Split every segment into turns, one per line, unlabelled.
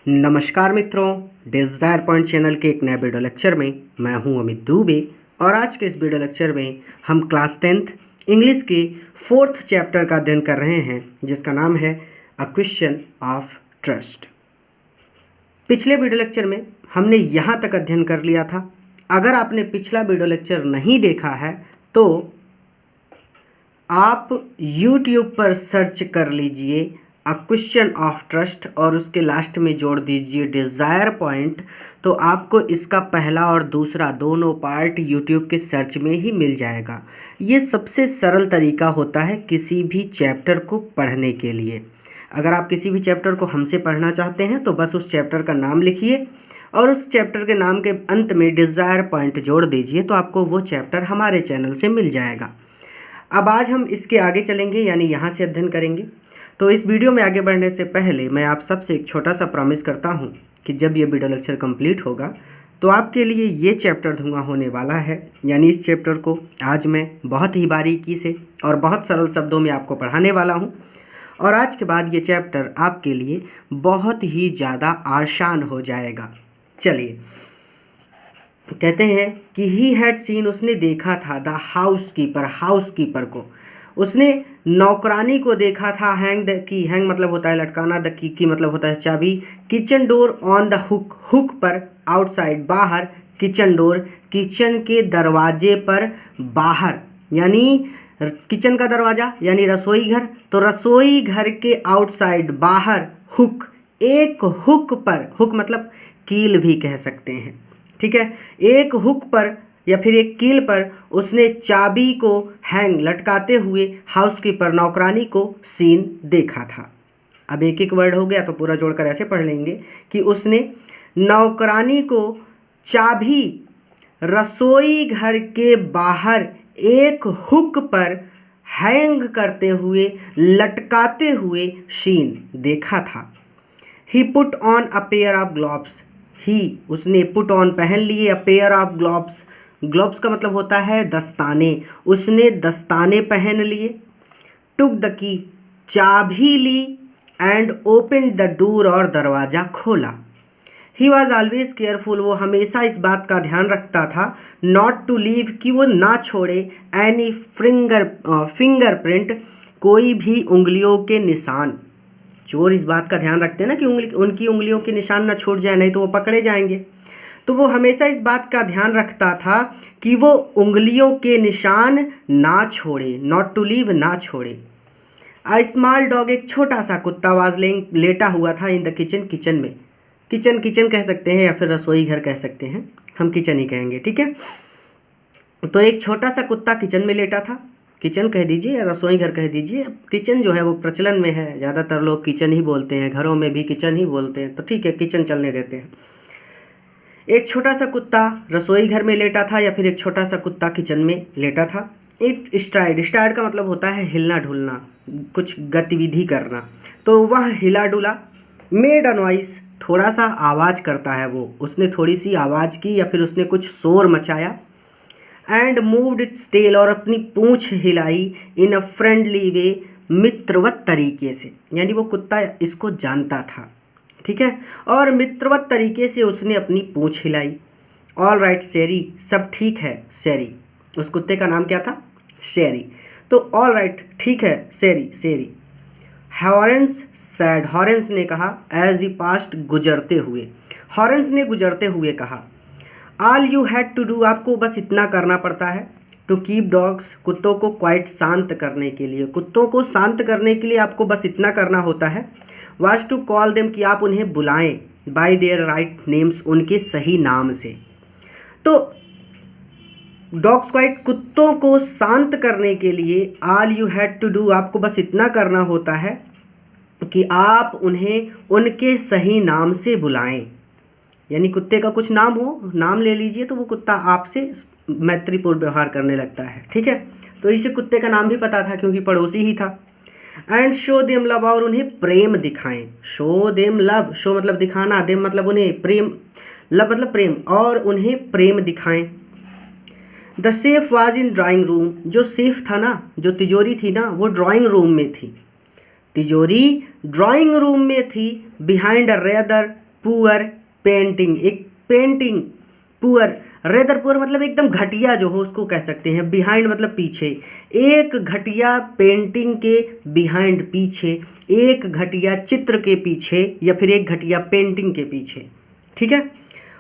नमस्कार मित्रों, desire point channel के एक नए वीडियो लेक्चर में मैं हूं अमित दुबे। और आज के इस वीडियो लेक्चर में हम क्लास 10th इंग्लिश के 4th चैप्टर का अध्ययन कर रहे हैं, जिसका नाम है अ क्वेश्चन ऑफ ट्रस्ट। पिछले वीडियो लेक्चर में हमने यहाँ तक अध्ययन कर लिया था। अगर आपने पिछला वीडियो लेक्चर नहीं देखा है तो आप YouTube पर सर्च कर लीजिए अ क्वेश्चन ऑफ ट्रस्ट और उसके लास्ट में जोड़ दीजिए डिज़ायर पॉइंट, तो आपको इसका पहला और दूसरा दोनों पार्ट YouTube के सर्च में ही मिल जाएगा। ये सबसे सरल तरीका होता है किसी भी चैप्टर को पढ़ने के लिए। अगर आप किसी भी चैप्टर को हमसे पढ़ना चाहते हैं तो बस उस चैप्टर का नाम लिखिए और उस चैप्टर के नाम के अंत में डिज़ायर पॉइंट जोड़ दीजिए, तो आपको वो चैप्टर हमारे चैनल से मिल जाएगा। अब आज हम इसके आगे चलेंगे, यानी यहाँ से अध्ययन करेंगे। तो इस वीडियो में आगे बढ़ने से पहले मैं आप सबसे एक छोटा सा प्रॉमिस करता हूँ कि जब ये वीडियो लेक्चर कंप्लीट होगा तो आपके लिए ये चैप्टर दूंगा होने वाला है। यानी इस चैप्टर को आज मैं बहुत ही बारीकी से और बहुत सरल शब्दों में आपको पढ़ाने वाला हूँ, और आज के बाद ये चैप्टर आपके लिए बहुत ही ज़्यादा आसान हो जाएगा। चलिए, कहते हैं कि ही हैड सीन, उसने देखा था, द हाउसकीपर को, उसने नौकरानी को देखा था। हैंग द की, हैंग मतलब होता है लटकाना, द की मतलब होता है चाबी। Kitchen door on the hook, hook पर, आउटसाइड बाहर, किचन डोर किचन के दरवाजे पर बाहर, यानी किचन का दरवाज़ा यानी रसोई घर, तो रसोई घर के आउटसाइड बाहर हुक, एक हुक पर, हुक मतलब कील भी कह सकते हैं, ठीक है। एक हुक पर या फिर एक कील पर उसने चाबी को हैंग लटकाते हुए हाउसकीपर नौकरानी को सीन देखा था। अब एक एक वर्ड हो गया तो पूरा जोड़कर ऐसे पढ़ लेंगे कि उसने नौकरानी को चाबी रसोई घर के बाहर एक हुक पर हैंग करते हुए, लटकाते हुए सीन देखा था। He put on a pair of gloves, he उसने पुट ऑन पहन लिए, a pair of gloves, gloves का मतलब होता है दस्ताने, उसने दस्ताने पहन लिए। टुक द की, चाबी ली, एंड ओपन द डोर और दरवाज़ा खोला। ही वॉज ऑलवेज केयरफुल, वो हमेशा इस बात का ध्यान रखता था, नॉट टू लीव कि वो ना छोड़े, एनी फिंगरप्रिंट कोई भी उंगलियों के निशान। चोर इस बात का ध्यान रखते हैं ना कि उनकी उंगलियों के निशान ना छूट जाए, नहीं तो वो पकड़े जाएंगे। तो वो हमेशा इस बात का ध्यान रखता था कि वो उंगलियों के निशान ना छोड़े, नॉट टू लीव ना छोड़े। अ स्मॉल डॉग, एक छोटा सा कुत्ता, वाज लेटा हुआ था, इन द किचन, किचन में, किचन कह सकते हैं या फिर रसोई घर कह सकते हैं, हम किचन ही कहेंगे, ठीक है। तो एक छोटा सा कुत्ता किचन में लेटा था, किचन कह दीजिए या रसोई घर कह दीजिए, किचन जो है वो प्रचलन में है, ज़्यादातर लोग किचन ही बोलते हैं, घरों में भी किचन ही बोलते हैं, तो ठीक है, किचन चलने देते हैं। एक छोटा सा कुत्ता रसोई घर में लेटा था या फिर एक छोटा सा कुत्ता किचन में लेटा था। इट स्टाइड, स्टाइड का मतलब होता है हिलना डुलना, कुछ गतिविधि करना, तो वह हिला डुला। मेड अ नॉइस, थोड़ा सा आवाज़ करता है वो, उसने थोड़ी सी आवाज़ की या फिर उसने कुछ शोर मचाया। एंड मूव्ड इट्स टेल, और अपनी पूँछ हिलाई, इन अ फ्रेंडली वे, मित्रवत तरीके से, यानी वो कुत्ता इसको जानता था, ठीक है, और मित्रवत तरीके से उसने अपनी पूँछ हिलाई। ऑल राइट शेरी, सब ठीक है शेरी, उस कुत्ते का नाम क्या था? शेरी। तो ऑल राइट, ठीक है शेरी, शेरी। हॉरेंस सैड, हॉरेंस ने कहा, एज ही पास्ट, गुजरते हुए, हॉरेंस ने गुजरते हुए कहा। All you had to do, आपको बस इतना करना पड़ता है, टू कीप डॉग्स, कुत्तों को क्वाइट, शांत करने के लिए, कुत्तों को शांत करने के लिए आपको बस इतना करना होता है। वाज टू कॉल देम, कि आप उन्हें बुलाएं, बाय देयर राइट नेम्स, उनके सही नाम से। तो डॉग्स क्वाइट, कुत्तों को शांत करने के लिए all you had to do, आपको बस इतना करना होता है कि आप उन्हें उनके सही नाम से बुलाएं। यानी कुत्ते का कुछ नाम हो, नाम ले लीजिए तो वो कुत्ता आपसे मैत्रीपूर्ण व्यवहार करने लगता है, ठीक है। तो इसे कुत्ते का नाम भी पता था क्योंकि पड़ोसी ही था। एंड शो देम लव, और उन्हें प्रेम दिखाएं। शो देम लव, शो मतलब दिखाना, देम मतलब उन्हें, प्रेम, लव मतलब प्रेम, और उन्हें प्रेम दिखाएं। The safe was in drawing room, जो सेफ था ना, जो तिजोरी थी ना, वो ड्राइंग रूम में थी, तिजोरी ड्राइंग रूम में थी। Behind a rather poor painting, एक पेंटिंग, पुअर रेदर पुअर मतलब एकदम घटिया जो हो उसको कह सकते हैं, बिहाइंड मतलब पीछे, एक घटिया पेंटिंग के बिहाइंड पीछे, एक घटिया चित्र के पीछे या फिर एक घटिया पेंटिंग के पीछे, ठीक है।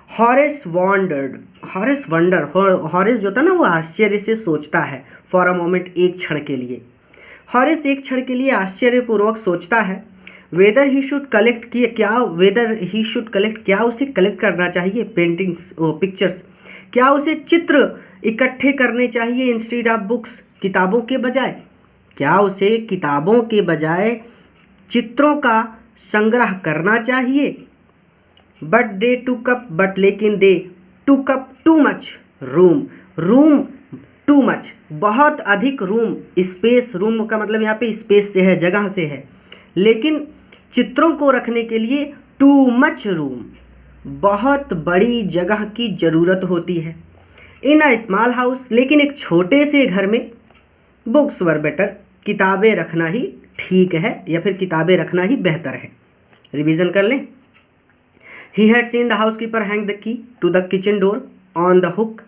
Horace wandered, Horace wonder, Horace जो था ना वो आश्चर्य से सोचता है, फॉर अ मोमेंट एक क्षण के लिए, हॉरेस एक क्षण के लिए आश्चर्यपूर्वक सोचता है, वेदर ही शुड कलेक्ट किए क्या, वेदर ही शुड कलेक्ट क्या उसे कलेक्ट करना चाहिए पेंटिंग्स पिक्चर्स, क्या उसे चित्र इकट्ठे करने चाहिए इंस्टीड ऑफ बुक्स, किताबों के बजाय, क्या उसे किताबों के बजाय चित्रों का संग्रह करना चाहिए। बट दे टूक अप, बट लेकिन दे टूक up too much room, room too much बहुत अधिक रूम, स्पेस, रूम का मतलब यहाँ पे स्पेस से है, जगह से है, लेकिन चित्रों को रखने के लिए टू मच रूम, बहुत बड़ी जगह की ज़रूरत होती है। इन अ स्मॉल हाउस, लेकिन एक छोटे से घर में, बुक्स वर बेटर, किताबें रखना ही ठीक है या फिर किताबें रखना ही बेहतर है। रिवीजन कर लें। He had seen the house keeper hang the key to the kitchen door on the hook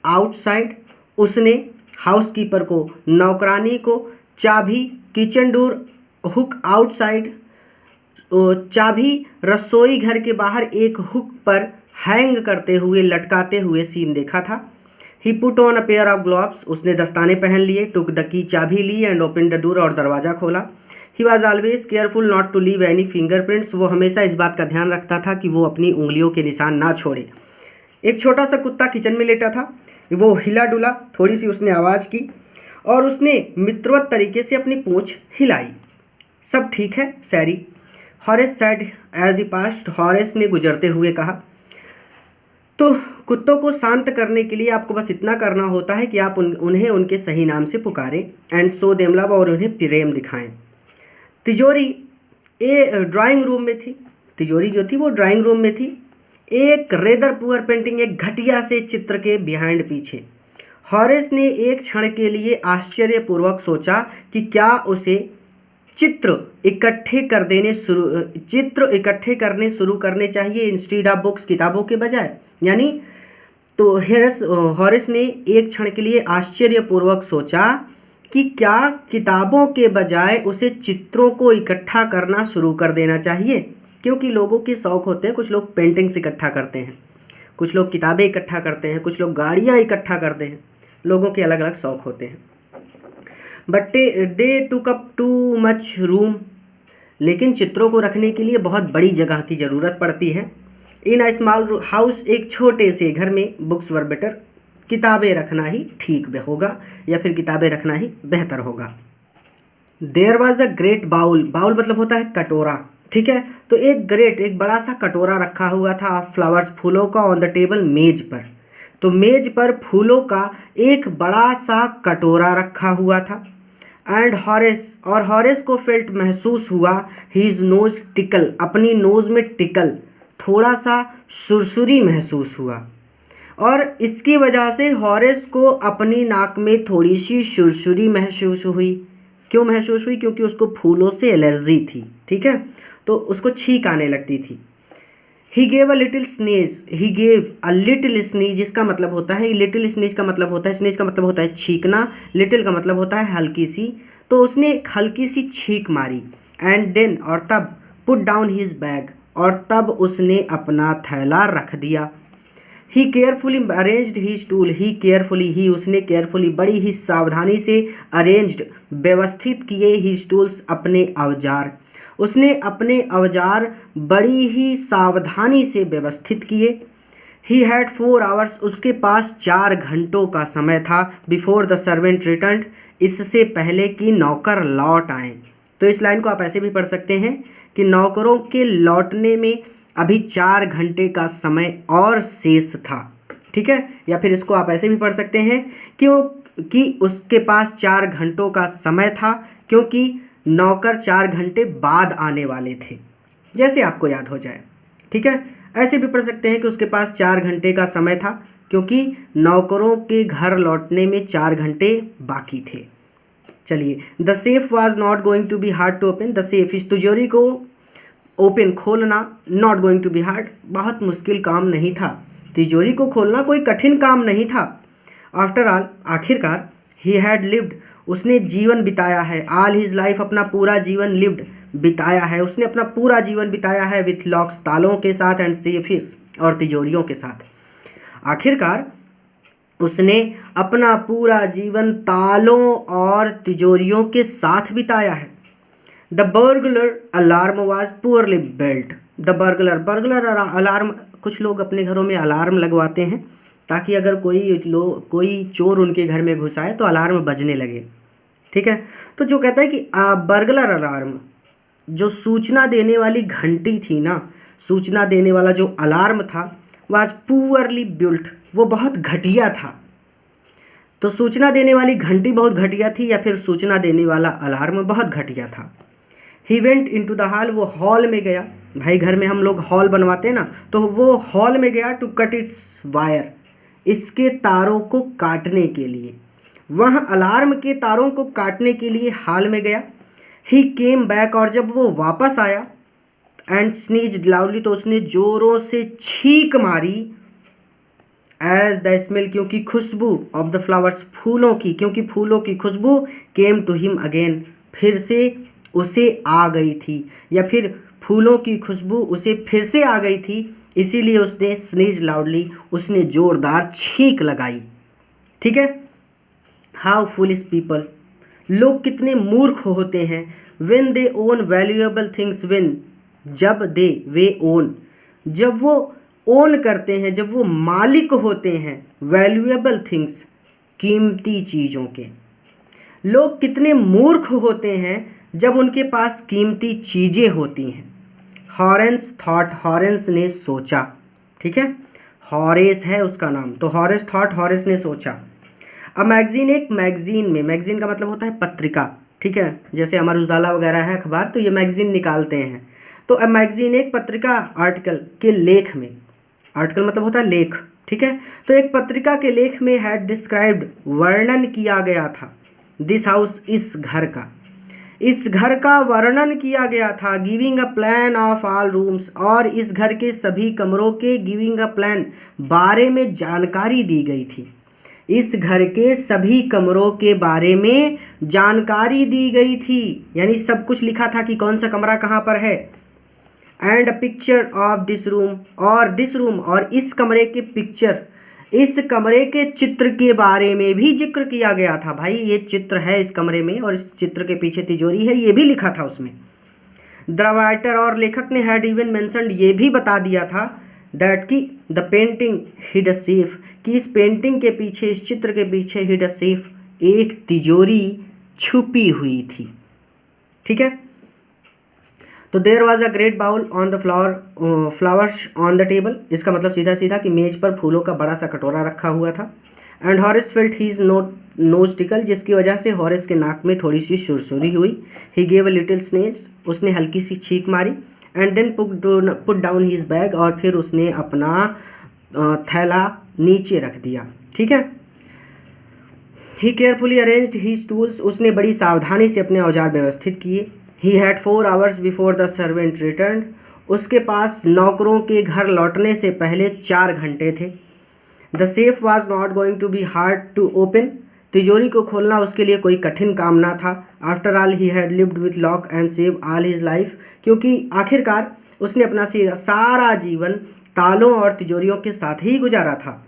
outside, उसने हाउस कीपर को, नौकरानी को चाबी किचन डोर हुक आउटसाइड, चाबी रसोई घर के बाहर एक हुक पर हैंग करते हुए, लटकाते हुए सीन देखा था। He put on a pair of gloves, उसने दस्ताने पहन लिए, टुक द की, चाबी ली, एंड ओपन द डोर, और दरवाज़ा खोला। He was always careful not to leave any fingerprints, वो हमेशा इस बात का ध्यान रखता था कि वो अपनी उंगलियों के निशान ना छोड़े। एक छोटा सा कुत्ता किचन में लेटा था, वो हिला डुला, थोड़ी सी उसने आवाज़ की और उसने मित्रवत तरीके से अपनी पूंछ हिलाई। सब ठीक है सैरी, Horace said as he passed, Horace ने गुजरते हुए कहा। तो कुत्तों को शांत करने के लिए आपको बस इतना करना होता है कि आप उन्हें उनके सही नाम से पुकारें, एंड सो देम लव, और उन्हें प्रेम दिखाएं। तिजोरी ड्राइंग रूम में थी, तिजोरी जो थी वो ड्राइंग रूम में थी, एक रेदर पुअर पेंटिंग, एक घटिया से चित्र के बिहाइंड पीछे। हॉरेस ने एक क्षण के लिए आश्चर्यपूर्वक सोचा कि क्या उसे चित्र इकट्ठे करने शुरू करने चाहिए इंस्टीड ऑफ बुक्स, किताबों के बजाय, यानी तो हॉरेस ने एक क्षण के लिए आश्चर्यपूर्वक सोचा कि क्या किताबों के बजाय उसे चित्रों को इकट्ठा करना शुरू कर देना चाहिए, क्योंकि लोगों के शौक़ होते हैं, कुछ लोग पेंटिंग्स इकट्ठा करते हैं, कुछ लोग किताबें इकट्ठा करते हैं, कुछ लोग गाड़ियाँ इकट्ठा करते हैं, लोगों के अलग अलग शौक़ होते हैं। बट दे टूक अप टू मच रूम, लेकिन चित्रों को रखने के लिए बहुत बड़ी जगह की ज़रूरत पड़ती है। इन अ स्मॉल हाउस, एक छोटे से घर में, बुक्स वर बेटर, किताबें रखना ही ठीक होगा या फिर किताबें रखना ही बेहतर होगा। There was a great bowl, bowl मतलब होता है कटोरा, ठीक है। तो एक बड़ा सा कटोरा रखा हुआ था फ्लावर्स, फूलों का, ऑन द टेबल, मेज पर। तो मेज पर फूलों का एक बड़ा सा कटोरा रखा हुआ था। एंड हॉरेस, और हॉरेस को फेल्ट, महसूस हुआ, हीज नोज टिकल, अपनी नोज में टिकल, थोड़ा सा सुरसुरी महसूस हुआ, और इसकी वजह से हॉरेस को अपनी नाक में थोड़ी सी सुरसुरी महसूस हुई। क्यों महसूस हुई? क्योंकि उसको फूलों से एलर्जी थी, ठीक है, तो उसको छींक आने लगती थी। He gave a little sneeze, he gave a little sneeze, जिसका मतलब होता है, लिटिल स्नीज का मतलब होता है, स्नीज का मतलब होता है छींकना, लिटिल का मतलब होता है हल्की सी, तो उसने एक हल्की सी छींक मारी। एंड देन, और तब, पुट डाउन हिज बैग, और तब उसने अपना थैला रख दिया। ही केयरफुली अरेंज्ड हिज टूल, ही केयरफुली, ही उसने केयरफुली, बड़ी ही सावधानी से, अरेंज्ड व्यवस्थित किए, हिज टूल्स अपने औजार, उसने अपने औजार बड़ी ही सावधानी से व्यवस्थित किए। ही हैड 4 आवर्स, उसके पास 4 घंटों का समय था, बिफोर द सर्वेंट रिटर्न, इससे पहले कि नौकर लौट आए। तो इस लाइन को आप ऐसे भी पढ़ सकते हैं कि नौकरों के लौटने में अभी 4 घंटे का समय और शेष था, ठीक है। या फिर इसको आप ऐसे भी पढ़ सकते हैं क्योंकि उसके पास 4 घंटों का समय था, क्योंकि नौकर 4 घंटे बाद आने वाले थे, जैसे आपको याद हो जाए, ठीक है। ऐसे भी पढ़ सकते हैं कि उसके पास 4 घंटे का समय था, क्योंकि नौकरों के घर लौटने में 4 घंटे बाकी थे। चलिए, the safe was not going to be hard to open, the safe, इस तिजोरी को ओपन खोलना, not going to be hard, बहुत मुश्किल काम नहीं था। तिजोरी को खोलना कोई कठिन काम नहीं था। आफ्टर ऑल, आखिरकार, ही हैड लिव्ड, उसने जीवन बिताया है। ऑल हिज लाइफ, अपना पूरा जीवन, लिव्ड, बिताया है, उसने अपना पूरा जीवन बिताया है। विथ लॉक्स, तालों के साथ, एंड सेफिस, और तिजोरियों के साथ। आखिरकार उसने अपना पूरा जीवन तालों और तिजोरियों के साथ बिताया है। The burglar alarm was poorly built. The burglar alarm, कुछ लोग अपने घरों में अलार्म लगवाते हैं ताकि अगर कोई चोर उनके घर में घुस आए तो अलार्म बजने लगे। ठीक है, तो जो कहता है कि बर्गलर अलार्म, जो सूचना देने वाली घंटी थी ना, सूचना देने वाला जो अलार्म था, वाज पुअरली बिल्ट, वो बहुत घटिया था। तो सूचना देने वाली घंटी बहुत घटिया थी, या फिर सूचना देने वाला अलार्म बहुत घटिया था। He went into the hall, वो हॉल में गया। भाई घर में हम लोग हॉल बनवाते हैं ना, तो वो हॉल में गया। टू कट इट्स वायर, इसके तारों को काटने के लिए, वह अलार्म के तारों को काटने के लिए हॉल में गया। ही केम बैक, और जब वो वापस आया, एंड स्नीज्ड लाउडली, तो उसने जोरों से छींक मारी। एज द स्मेल, क्योंकि खुशबू, ऑफ द फ्लावर्स, फूलों की, क्योंकि फूलों की खुशबू, केम टू हिम अगेन, फिर से उसे आ गई थी, या फिर फूलों की खुशबू उसे फिर से आ गई थी, इसीलिए उसने स्नीज लाउडली, उसने जोरदार छींक लगाई। ठीक है। हाउ फूलिश पीपल, लोग कितने मूर्ख होते हैं। When they own valuable things, when, जब, दे, वे ओन, जब वो ओन करते हैं, जब वो मालिक होते हैं, वैल्यूएबल थिंग्स, कीमती चीज़ों के। लोग कितने मूर्ख होते हैं जब उनके पास कीमती चीज़ें होती हैं। हॉरेंस थॉट, हॉरेंस ने सोचा। ठीक है, हॉरेस है उसका नाम, तो हॉरेस थॉट, हॉरेस ने सोचा। अब मैगजीन, एक मैगजीन में, मैगजीन का मतलब होता है पत्रिका। ठीक है, जैसे अमर उजाला वगैरह है अखबार, तो ये मैगजीन निकालते हैं। तो अब मैगजीन, एक पत्रिका, आर्टिकल के लेख में, आर्टिकल मतलब होता है लेख। ठीक है, तो एक पत्रिका के लेख में हैड डिस्क्राइब्ड, वर्णन किया गया था, दिस हाउस, इस घर का, इस घर का वर्णन किया गया था। Giving a plan of all rooms, और इस घर के सभी कमरों के, गिविंग अ प्लान, बारे में जानकारी दी गई थी। इस घर के सभी कमरों के बारे में जानकारी दी गई थी, यानी सब कुछ लिखा था कि कौन सा कमरा कहाँ पर है। And a picture of this room, और दिस रूम, और इस कमरे के पिक्चर, इस कमरे के चित्र के बारे में भी जिक्र किया गया था। भाई ये चित्र है इस कमरे में, और इस चित्र के पीछे तिजोरी है, ये भी लिखा था उसमें। द राइटर, और लेखक ने, हैड इवन मेंशन्ड, ये भी बता दिया था, दैट कि the painting hid a safe, कि इस पेंटिंग के पीछे, इस चित्र के पीछे, हिड अ सेफ, एक तिजोरी छुपी हुई थी। ठीक है, तो there was a great bowl on the flowers on the table, इसका मतलब सीधा सीधा कि मेज पर फूलों का बड़ा सा कटोरा रखा हुआ था। And Horace felt his nose tickle, जिसकी वजह से हॉरेस के नाक में थोड़ी सी सुरसुरी हुई। ही गेव अ लिटिल स्नेज, उसने हल्की सी छींक मारी। And then put down his bag, और फिर उसने अपना थैला नीचे रख दिया। ठीक है। ही केयरफुली अरेंज्ड हीज टूल्स, उसने बड़ी सावधानी से अपने औजार व्यवस्थित किए। He had 4 hours before the servant return, उसके पास नौकरों के घर लौटने से पहले 4 घंटे थे। The safe was not going to be hard to open, तिजोरी को खोलना उसके लिए कोई कठिन काम ना था। After all he had lived with lock and save all his life, क्योंकि आखिरकार उसने अपना सारा जीवन तालों और तिजोरियों के साथ ही गुजारा था।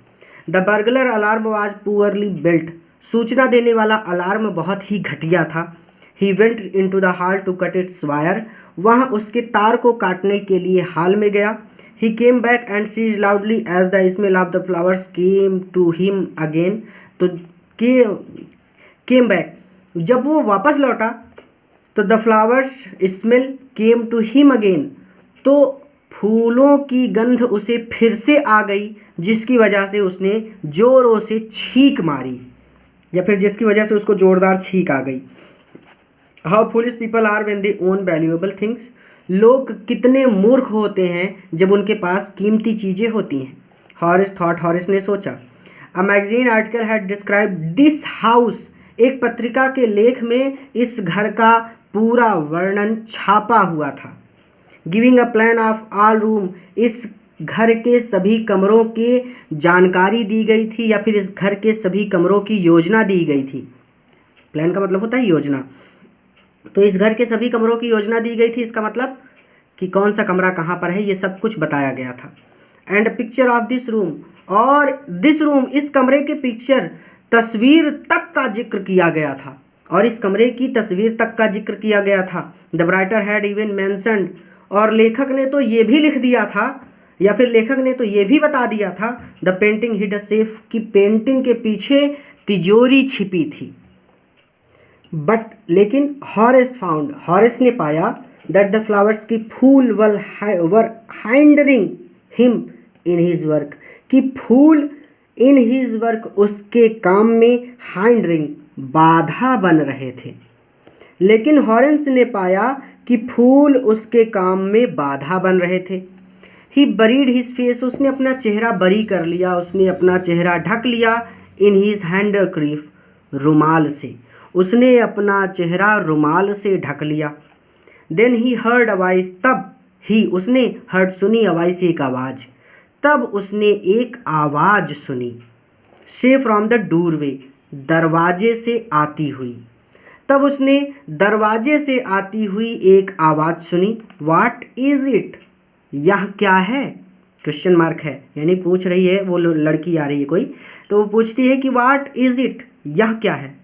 The burglar alarm was poorly built, सूचना देने वाला अलार्म बहुत ही घटिया था। He went into the hall to cut its wire, वह उसके तार को काटने के लिए हॉल में गया। ही केम बैक एंड सीज loudly as the smell of the flowers came to him again, तो केम बैक, जब वो वापस लौटा तो the flowers smell came to him again, तो फूलों की गंध उसे फिर से आ गई, जिसकी वजह से उसने जोरों से छींक मारी, या फिर जिसकी वजह से उसको जोरदार छींक आ गई। How foolish people are when they own valuable things, लोग कितने मूर्ख होते हैं जब उनके पास कीमती चीज़ें होती हैं। हॉरेस थॉट, हॉरेस ने सोचा। A magazine article had describe this house, एक पत्रिका के लेख में इस घर का पूरा वर्णन छापा हुआ था। Giving a plan of all room, इस घर के सभी कमरों की जानकारी दी गई थी या फिर इस घर के सभी कमरों की योजना दी गई थी। प्लान का मतलब होता है योजना। तो इस घर के सभी कमरों की योजना दी गई थी, इसका मतलब कि कौन सा कमरा कहाँ पर है, ये सब कुछ बताया गया था। And picture of this room, और दिस रूम, इस कमरे के पिक्चर, तस्वीर तक का जिक्र किया गया था, और इस कमरे की तस्वीर तक का जिक्र किया गया था। The writer had even mentioned, और लेखक ने तो ये भी लिख दिया था या फिर लेखक ने तो ये भी बता दिया था, the painting hid a safe, कि पेंटिंग के पीछे तिजोरी छिपी थी। बट लेकिन हॉरेस फाउंड, हॉरेस ने पाया, दैट द फ्लावर्स की फूल वर हाइंडरिंग हिम इन हिज वर्क, कि फूल इन हिज वर्क, उसके काम में हाइंडरिंग, बाधा बन रहे थे। लेकिन हॉरेंस ने पाया कि फूल उसके काम में बाधा बन रहे थे। ही बरीड हिज फेस, उसने अपना चेहरा बरी कर लिया, उसने अपना चेहरा ढक लिया, इन हिज हैंडकरीफ, रुमाल से, उसने अपना चेहरा रुमाल से ढक लिया। Then he heard a voice, तब ही उसने हर्ड, सुनी, अ वॉइस, एक आवाज़, तब उसने एक आवाज़ सुनी, से फ्रॉम द डोरवे, दरवाजे से आती हुई, तब उसने दरवाजे से आती हुई एक आवाज़ सुनी। व्हाट इज़ इट, यह क्या है, क्वेश्चन मार्क है, यानी पूछ रही है, वो लड़की आ रही है कोई, तो वो पूछती है कि व्हाट इज़ इट, यह क्या है।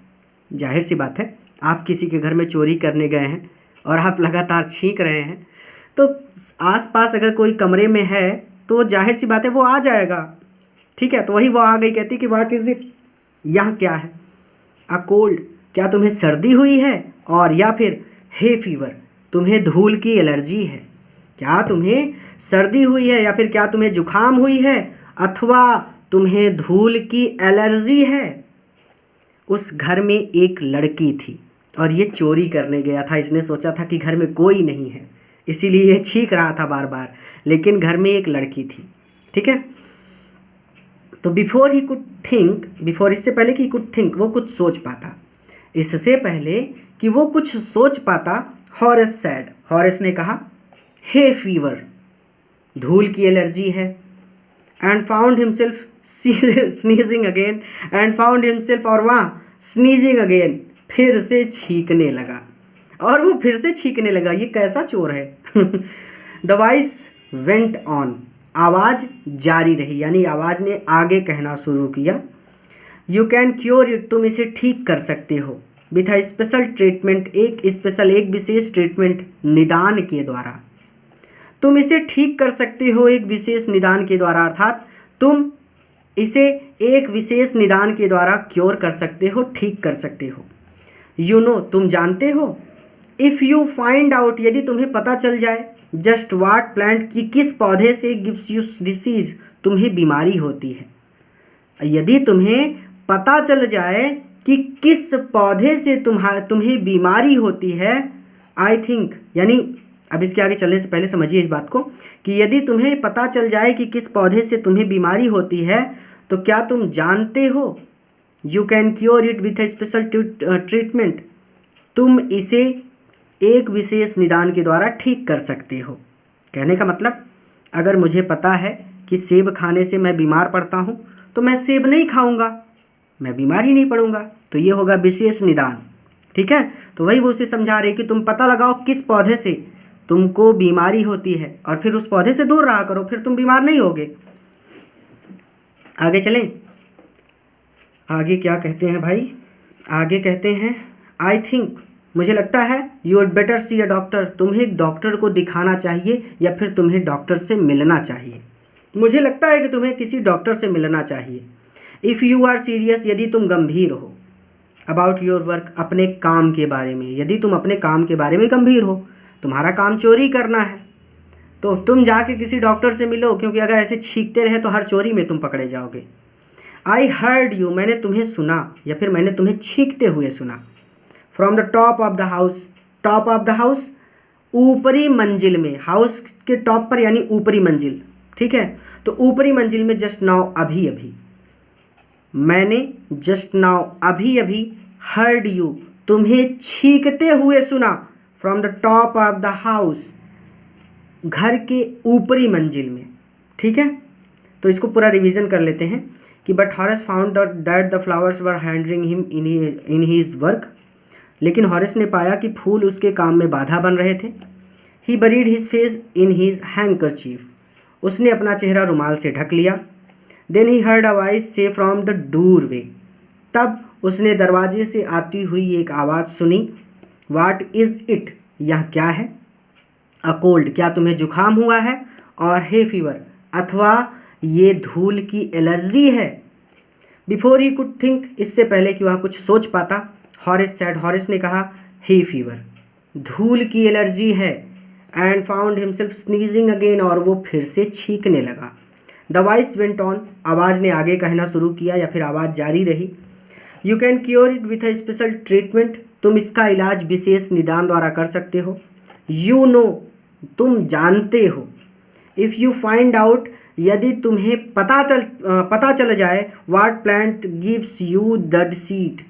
जाहिर सी बात है, आप किसी के घर में चोरी करने गए हैं और आप लगातार छींक रहे हैं, तो आसपास अगर कोई कमरे में है तो जाहिर सी बात है वो आ जाएगा, ठीक है। तो वही वो आ गई, कहती कि व्हाट इज़ इट, यह क्या है। अ कोल्ड, क्या तुम्हें सर्दी हुई है, और या फिर हे फीवर, तुम्हें धूल की एलर्जी है, क्या तुम्हें सर्दी हुई है या फिर क्या तुम्हें जुखाम हुई है, अथवा तुम्हें धूल की एलर्जी है। उस घर में एक लड़की थी और ये चोरी करने गया था, इसने सोचा था कि घर में कोई नहीं है, इसीलिए ये छींक रहा था बार बार, लेकिन घर में एक लड़की थी, ठीक है। तो before he could think, before, इससे पहले कि कुड थिंक, वो कुछ सोच पाता, इससे पहले कि वो कुछ सोच पाता, हॉरेस सैड, हॉरेस ने कहा, हे फीवर, धूल की एलर्जी है, and found himself sneezing again, and found himself, और वहाँ स्नीजिंग अगेन, फिर से छींकने लगा, और वो फिर से छींकने लगा, ये कैसा चोर है। द वॉइस वेंट ऑन, आवाज़ जारी रही, यानी आवाज़ ने आगे कहना शुरू किया। यू कैन क्योर इट, तुम इसे ठीक कर सकते हो, विथ अ स्पेशल ट्रीटमेंट, एक स्पेशल, एक विशेष ट्रीटमेंट, निदान के द्वारा, तुम इसे ठीक कर सकते हो एक विशेष निदान के द्वारा, अर्थात तुम इसे एक विशेष निदान के द्वारा क्योर कर सकते हो, ठीक कर सकते हो। यू नो, तुम जानते हो, इफ़ यू फाइंड आउट, यदि तुम्हें पता चल जाए, जस्ट वाट प्लांट, की किस पौधे से गिव्स यू डिसीज, तुम्हें बीमारी होती है, यदि तुम्हें पता चल जाए कि किस पौधे से तुम्हें बीमारी होती है, आई थिंक, यानी अब इसके आगे चलने से पहले समझिए इस बात को, कि यदि तुम्हें पता चल जाए कि किस पौधे से तुम्हें बीमारी होती है, तो क्या तुम जानते हो, you can cure it with A special treatment, तुम इसे एक विशेष निदान के द्वारा ठीक कर सकते हो। कहने का मतलब, अगर मुझे पता है कि सेब खाने से मैं बीमार पड़ता हूँ, तो मैं सेब नहीं खाऊंगा, मैं बीमार ही नहीं पड़ूंगा, तो ये होगा विशेष निदान, ठीक है। तो वही वो उसे समझा रही कि तुम पता लगाओ किस पौधे से तुमको बीमारी होती है, और फिर उस पौधे से दूर रहा करो, फिर तुम बीमार नहीं होगे। आगे चलें, आगे क्या कहते हैं भाई, आगे कहते हैं, आई थिंक, मुझे लगता है, you would better C a doctor, तुम्हें एक डॉक्टर को दिखाना चाहिए या फिर तुम्हें डॉक्टर से मिलना चाहिए, मुझे लगता है कि तुम्हें किसी डॉक्टर से मिलना चाहिए। इफ़ यू आर सीरियस, यदि तुम गंभीर हो, अबाउट योर वर्क, अपने काम के बारे में, यदि तुम अपने काम के बारे में गंभीर हो, तुम्हारा काम चोरी करना है, तो तुम जाके किसी डॉक्टर से मिलो, क्योंकि अगर ऐसे छींकते रहे तो हर चोरी में तुम पकड़े जाओगे। आई हर्ड यू, मैंने तुम्हें सुना या फिर मैंने तुम्हें छींकते हुए सुना। From the top of the house, top of the house, ऊपरी मंजिल में, हाउस के टॉप पर यानी ऊपरी मंजिल, ठीक है। तो ऊपरी मंजिल में, जस्ट नाउ, अभी अभी, मैंने जस्ट नाउ, अभी अभी, हर्ड यू, तुम्हें छींकते हुए सुना, from the top of the house, घर के ऊपरी मंजिल में। ठीक है, तो इसको पूरा रिवीजन कर लेते हैं कि but Horace found that the flowers were hindering him in his work. लेकिन हॉरेस ने पाया कि फूल उसके काम में बाधा बन रहे थे। He buried his face in his handkerchief. उसने अपना चेहरा रुमाल से ढक लिया। Then he heard a voice say from the doorway. तब उसने दरवाजे से आती हुई एक आवाज़ सुनी। वाट इज़ इट, यह क्या है। अ कोल्ड, क्या तुम्हें जुकाम हुआ है। और हे फीवर, अथवा ये धूल की एलर्जी है। बिफोर ही कुड थिंक, इससे पहले कि वह कुछ सोच पाता, हॉरेस सेड, हॉरेस ने कहा, हे फीवर, धूल की एलर्जी है। And found himself sneezing again, और वो फिर से छींकने लगा। द वॉइस वेंट ऑन, आवाज़ ने आगे कहना शुरू किया या फिर आवाज़ जारी रही। You can cure it with a special treatment, तुम इसका इलाज विशेष निदान द्वारा कर सकते हो। यू नो, तुम जानते हो। इफ़ यू फाइंड आउट, यदि तुम्हें पता चल जाए, what plant gives you the seed,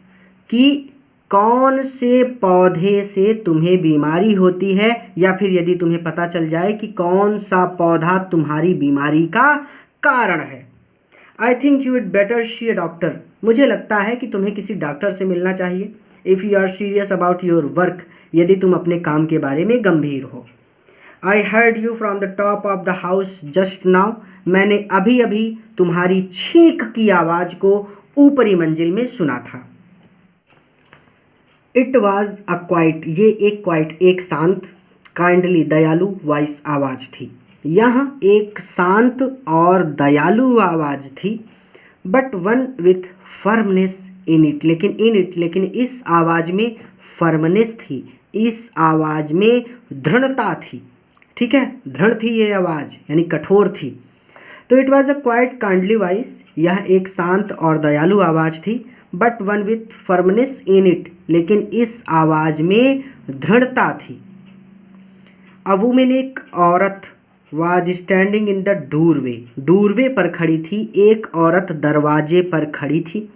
कि कौन से पौधे से तुम्हें बीमारी होती है, या फिर यदि तुम्हें पता चल जाए कि कौन सा पौधा तुम्हारी बीमारी का कारण है। I think you it better C a doctor, मुझे लगता है कि तुम्हें किसी डॉक्टर से मिलना चाहिए। If you are serious about your work, यदि तुम अपने काम के बारे में गंभीर हो। I heard you from the top of the house just now, मैंने अभी अभी तुम्हारी छींक की आवाज़ को ऊपरी मंजिल में सुना था। इट वॉज अ क्वाइट, ये एक शांत, काइंडली, दयालु वॉइस, आवाज़ थी। यहाँ एक शांत और दयालु आवाज़ थी। But one with firmness in it, लेकिन इस आवाज़ में फर्मनेस थी, इस आवाज़ में दृढ़ता थी। ठीक है, दृढ़ थी ये आवाज़, यानी कठोर थी। तो it was a quite kindly voice, यह एक शांत और दयालु आवाज़ थी। But one with firmness in it, लेकिन इस आवाज़ में दृढ़ता थी। अ वुमेन, एक औरत, was standing in the doorway पर खड़ी थी, एक औरत दरवाजे पर खड़ी थी।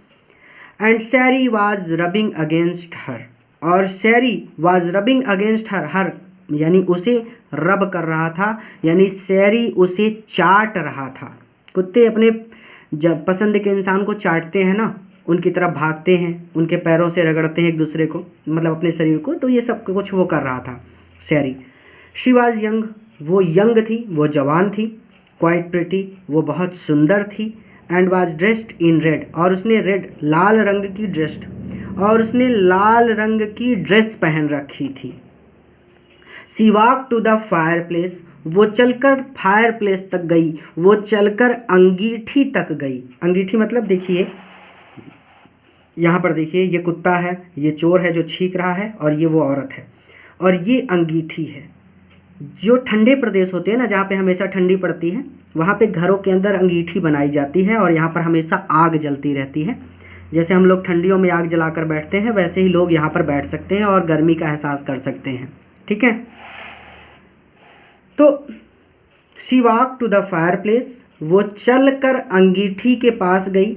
एंड सैरी वाज रबिंग अगेंस्ट हर, और सैरी वाज रबिंग अगेंस्ट हर यानी उसे रब कर रहा था, यानी सैरी उसे चाट रहा था। कुत्ते अपने जब पसंद के इंसान को चाटते हैं ना, उनकी तरफ भागते हैं, उनके पैरों से रगड़ते हैं एक दूसरे को, मतलब अपने शरीर को, तो ये सब कुछ वो कर रहा था सैरी। शी वाज यंग, वो यंग थी, वो जवान थी। क्वाइट प्रिटी, वो बहुत सुंदर थी। And was dressed in red, और उसने रेड, लाल रंग की ड्रेस पहन रखी थी। She walk to the fireplace, वो चलकर फायर प्लेस तक गई, वो चलकर अंगीठी तक गई। अंगीठी मतलब देखिए यहाँ पर देखिए, ये कुत्ता है, ये चोर है जो छींक रहा है, और ये वो औरत है, और ये अंगीठी है। जो ठंडे प्रदेश होते हैं ना, जहाँ पे हमेशा ठंडी पड़ती है, वहाँ पे घरों के अंदर अंगीठी बनाई जाती है, और यहाँ पर हमेशा आग जलती रहती है। जैसे हम लोग ठंडियों में आग जलाकर बैठते हैं, वैसे ही लोग यहाँ पर बैठ सकते हैं और गर्मी का एहसास कर सकते हैं। ठीक है, तो she walk to the fireplace, वो चलकर अंगीठी के पास गई।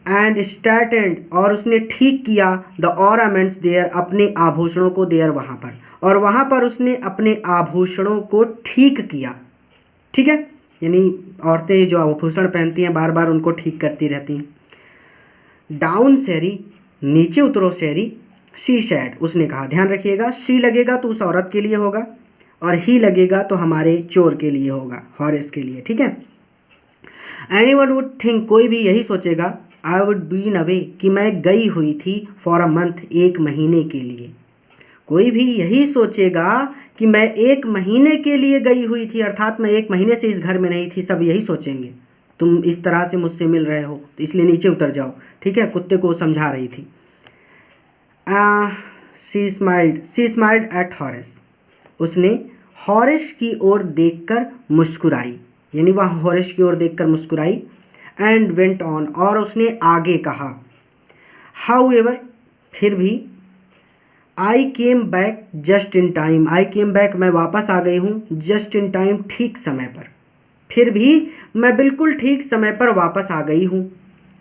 एंड स्ट्रेटेंड, और उसने ठीक किया, द ऑर्नामेंट्स देयर, अपने आभूषणों को देयर, वहाँ पर, और वहाँ पर उसने अपने आभूषणों को ठीक किया। ठीक है, यानी औरतें जो आभूषण पहनती हैं बार बार उनको ठीक करती रहती हैं। डाउन सैरी, नीचे उतरो सैरी। शी सैड, उसने कहा, ध्यान रखिएगा, शी लगेगा तो उस औरत के लिए होगा, और ही लगेगा तो हमारे चोर के लिए होगा, हॉरेस के लिए। ठीक है, एनीवन वुड थिंक, कोई भी यही सोचेगा, आई वुड बीन अवे, कि मैं गई हुई थी, फॉर अ मंथ, एक महीने के लिए। कोई भी यही सोचेगा कि मैं एक महीने के लिए गई हुई थी, अर्थात मैं एक महीने से इस घर में नहीं थी। सब यही सोचेंगे, तुम इस तरह से मुझसे मिल रहे हो तो इसलिए नीचे उतर जाओ। ठीक है, कुत्ते को समझा रही थी। शी स्माइल्ड एट हॉरेस, उसने हॉरेस की ओर देखकर मुस्कुराई, यानी वह हॉरेस की ओर देखकर मुस्कुराई। एंड वेंट ऑन, और उसने आगे कहा, हाउएवर, फिर भी, I came back just in time, I came back, मैं वापस आ गई हूँ, जस्ट इन टाइम, ठीक समय पर, फिर भी मैं बिल्कुल ठीक समय पर वापस आ गई हूँ।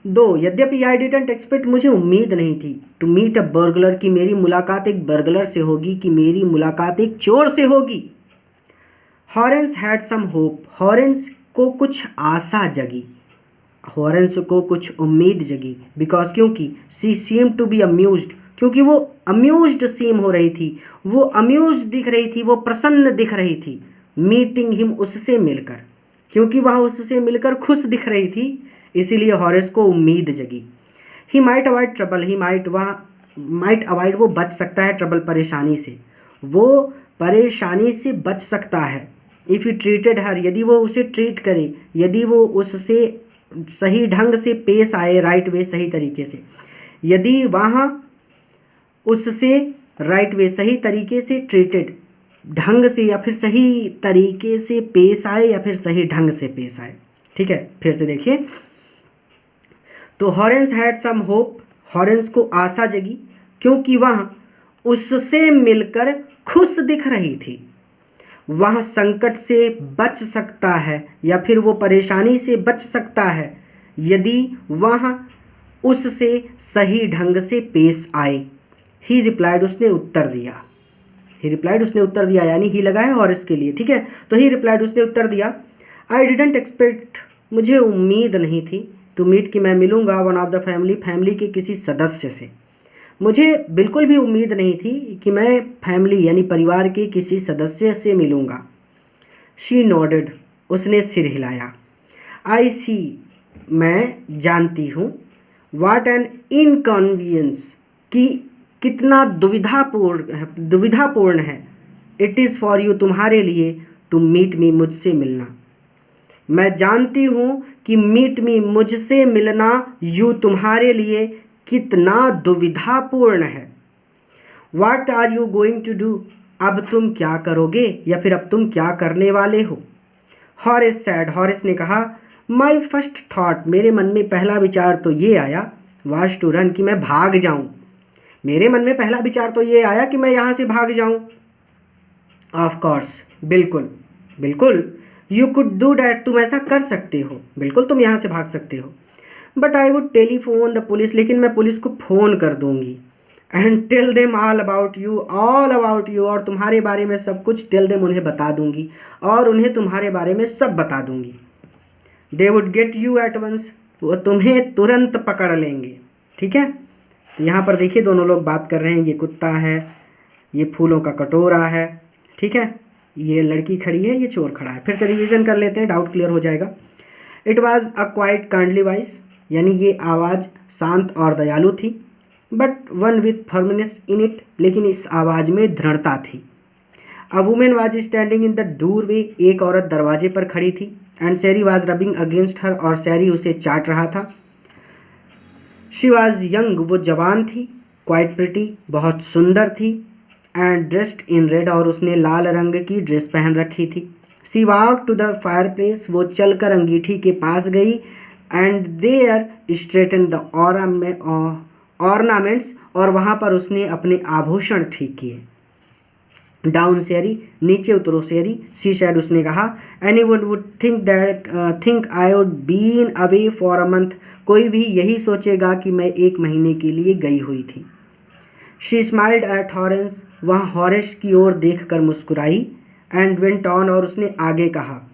दो, यद्यपि आई डिडंट एक्सपेक्ट, मुझे उम्मीद नहीं थी, टू मीट अ बर्गलर, की मेरी मुलाकात एक बर्गलर से होगी, कि मेरी मुलाकात एक चोर से होगी। हॉरेंस हैड सम होप, हॉरेंस को कुछ आशा जगी, हॉरेंस को कुछ उम्मीद जगी, बिकॉज क्योंकि she seem to be amused, क्योंकि वो अम्यूज्ड सीम हो रही थी, वो अम्यूज्ड दिख रही थी, वो प्रसन्न दिख रही थी, मीटिंग हिम उससे मिलकर, क्योंकि वह उससे मिलकर खुश दिख रही थी, इसीलिए हॉरेस को उम्मीद जगी। He might avoid trouble, he might avoid वो बच सकता है, ट्रबल परेशानी से, वो परेशानी से बच सकता है। इफ़ यू ट्रीटेड हर, यदि वो उसे ट्रीट करे, यदि वो उससे सही ढंग से पेश आए, राइट वे, सही तरीके से, यदि वहाँ उससे राइट वे, सही तरीके से, ट्रीटेड ढंग से या फिर सही तरीके से पेश आए या फिर सही ढंग से पेश आए। ठीक है, फिर से देखिए, तो हॉरेंस हैड सम होप, हॉरेंस को आशा जगी, क्योंकि वह उससे मिलकर खुश दिख रही थी, वह संकट से बच सकता है या फिर वो परेशानी से बच सकता है यदि वह उससे सही ढंग से पेश आए। ही रिप्लाइड, उसने उत्तर दिया, ही रिप्लाइड, उसने उत्तर दिया, यानी ही लगा है हॉरेस के लिए। ठीक है, तो ही रिप्लाइड, उसने उत्तर दिया, आई डिडंट एक्सपेक्ट, मुझे उम्मीद नहीं थी, टू मीट, कि मैं मिलूंगा, one of the family, family के किसी सदस्य से, मुझे बिल्कुल भी उम्मीद नहीं थी कि मैं फैमिली यानी परिवार के किसी सदस्य से मिलूंगा। शी नोडेड, उसने सिर हिलाया। आई सी, मैं जानती हूँ, वाट एन इनकन्वीनियंस, कि कितना दुविधापूर्ण है, इट इज़ फॉर यू, तुम्हारे लिए, टू मीट मी, मुझसे मिलना, मैं जानती हूँ कि मीट मी, मुझसे मिलना, यू, तुम्हारे लिए, कितना दुविधापूर्ण है। What are you going to do, अब तुम क्या करोगे या फिर अब तुम क्या करने वाले हो। हॉरेस सैड, हॉरेस ने कहा, माई फर्स्ट थॉट, मेरे मन में पहला विचार तो ये आया, वाज टू रन, कि मैं भाग जाऊं, मेरे मन में पहला विचार तो ये आया कि मैं यहाँ से भाग जाऊं। ऑफ कोर्स, बिल्कुल बिल्कुल, यू कुड डू डैट, तुम ऐसा कर सकते हो, बिल्कुल तुम यहाँ से भाग सकते हो। But I would telephone the police, लेकिन मैं पुलिस को फ़ोन कर दूंगी, and tell them all about you, और तुम्हारे बारे में सब कुछ, टेल देम, उन्हें बता दूंगी, और उन्हें तुम्हारे बारे में सब बता दूंगी। They would get you at once, वो तुम्हें तुरंत पकड़ लेंगे। ठीक है, यहाँ पर देखिए दोनों लोग बात कर रहे हैं, ये कुत्ता है, ये फूलों का कटोरा है। ठीक है, ये लड़की खड़ी है, ये चोर खड़ा है। फिर से रिवीजन कर लेते हैं, डाउट क्लियर हो जाएगा। It was a quite kindly voice, यानी ये आवाज़ शांत और दयालु थी, but one with firmness in it, लेकिन इस आवाज़ में दृढ़ता थी। A woman was standing in the doorway, एक औरत दरवाजे पर खड़ी थी, एंड सैरी वाज रबिंग अगेंस्ट हर, और सैरी उसे चाट रहा था। शी वाज यंग, वो जवान थी, क्वाइट प्रिटी, बहुत सुंदर थी, एंड ड्रेस्ड इन रेड, और उसने लाल रंग की ड्रेस पहन रखी थी। She walk to the fireplace, वो चलकर अंगीठी के पास गई, and there straighten the ornaments, और वहाँ पर उसने अपने आभूषण ठीक किए। डाउन सैरी, नीचे उतरो सैरी। शी सैड, उसने कहा, anyone would think I would been away for a month, कोई भी यही सोचेगा कि मैं 1 महीने के लिए गई हुई थी। शी स्माइल्ड एट हॉरेंस, वह हॉरेस की ओर देख कर मुस्कुराई, एंड वेंट ऑन, और उसने आगे कहा,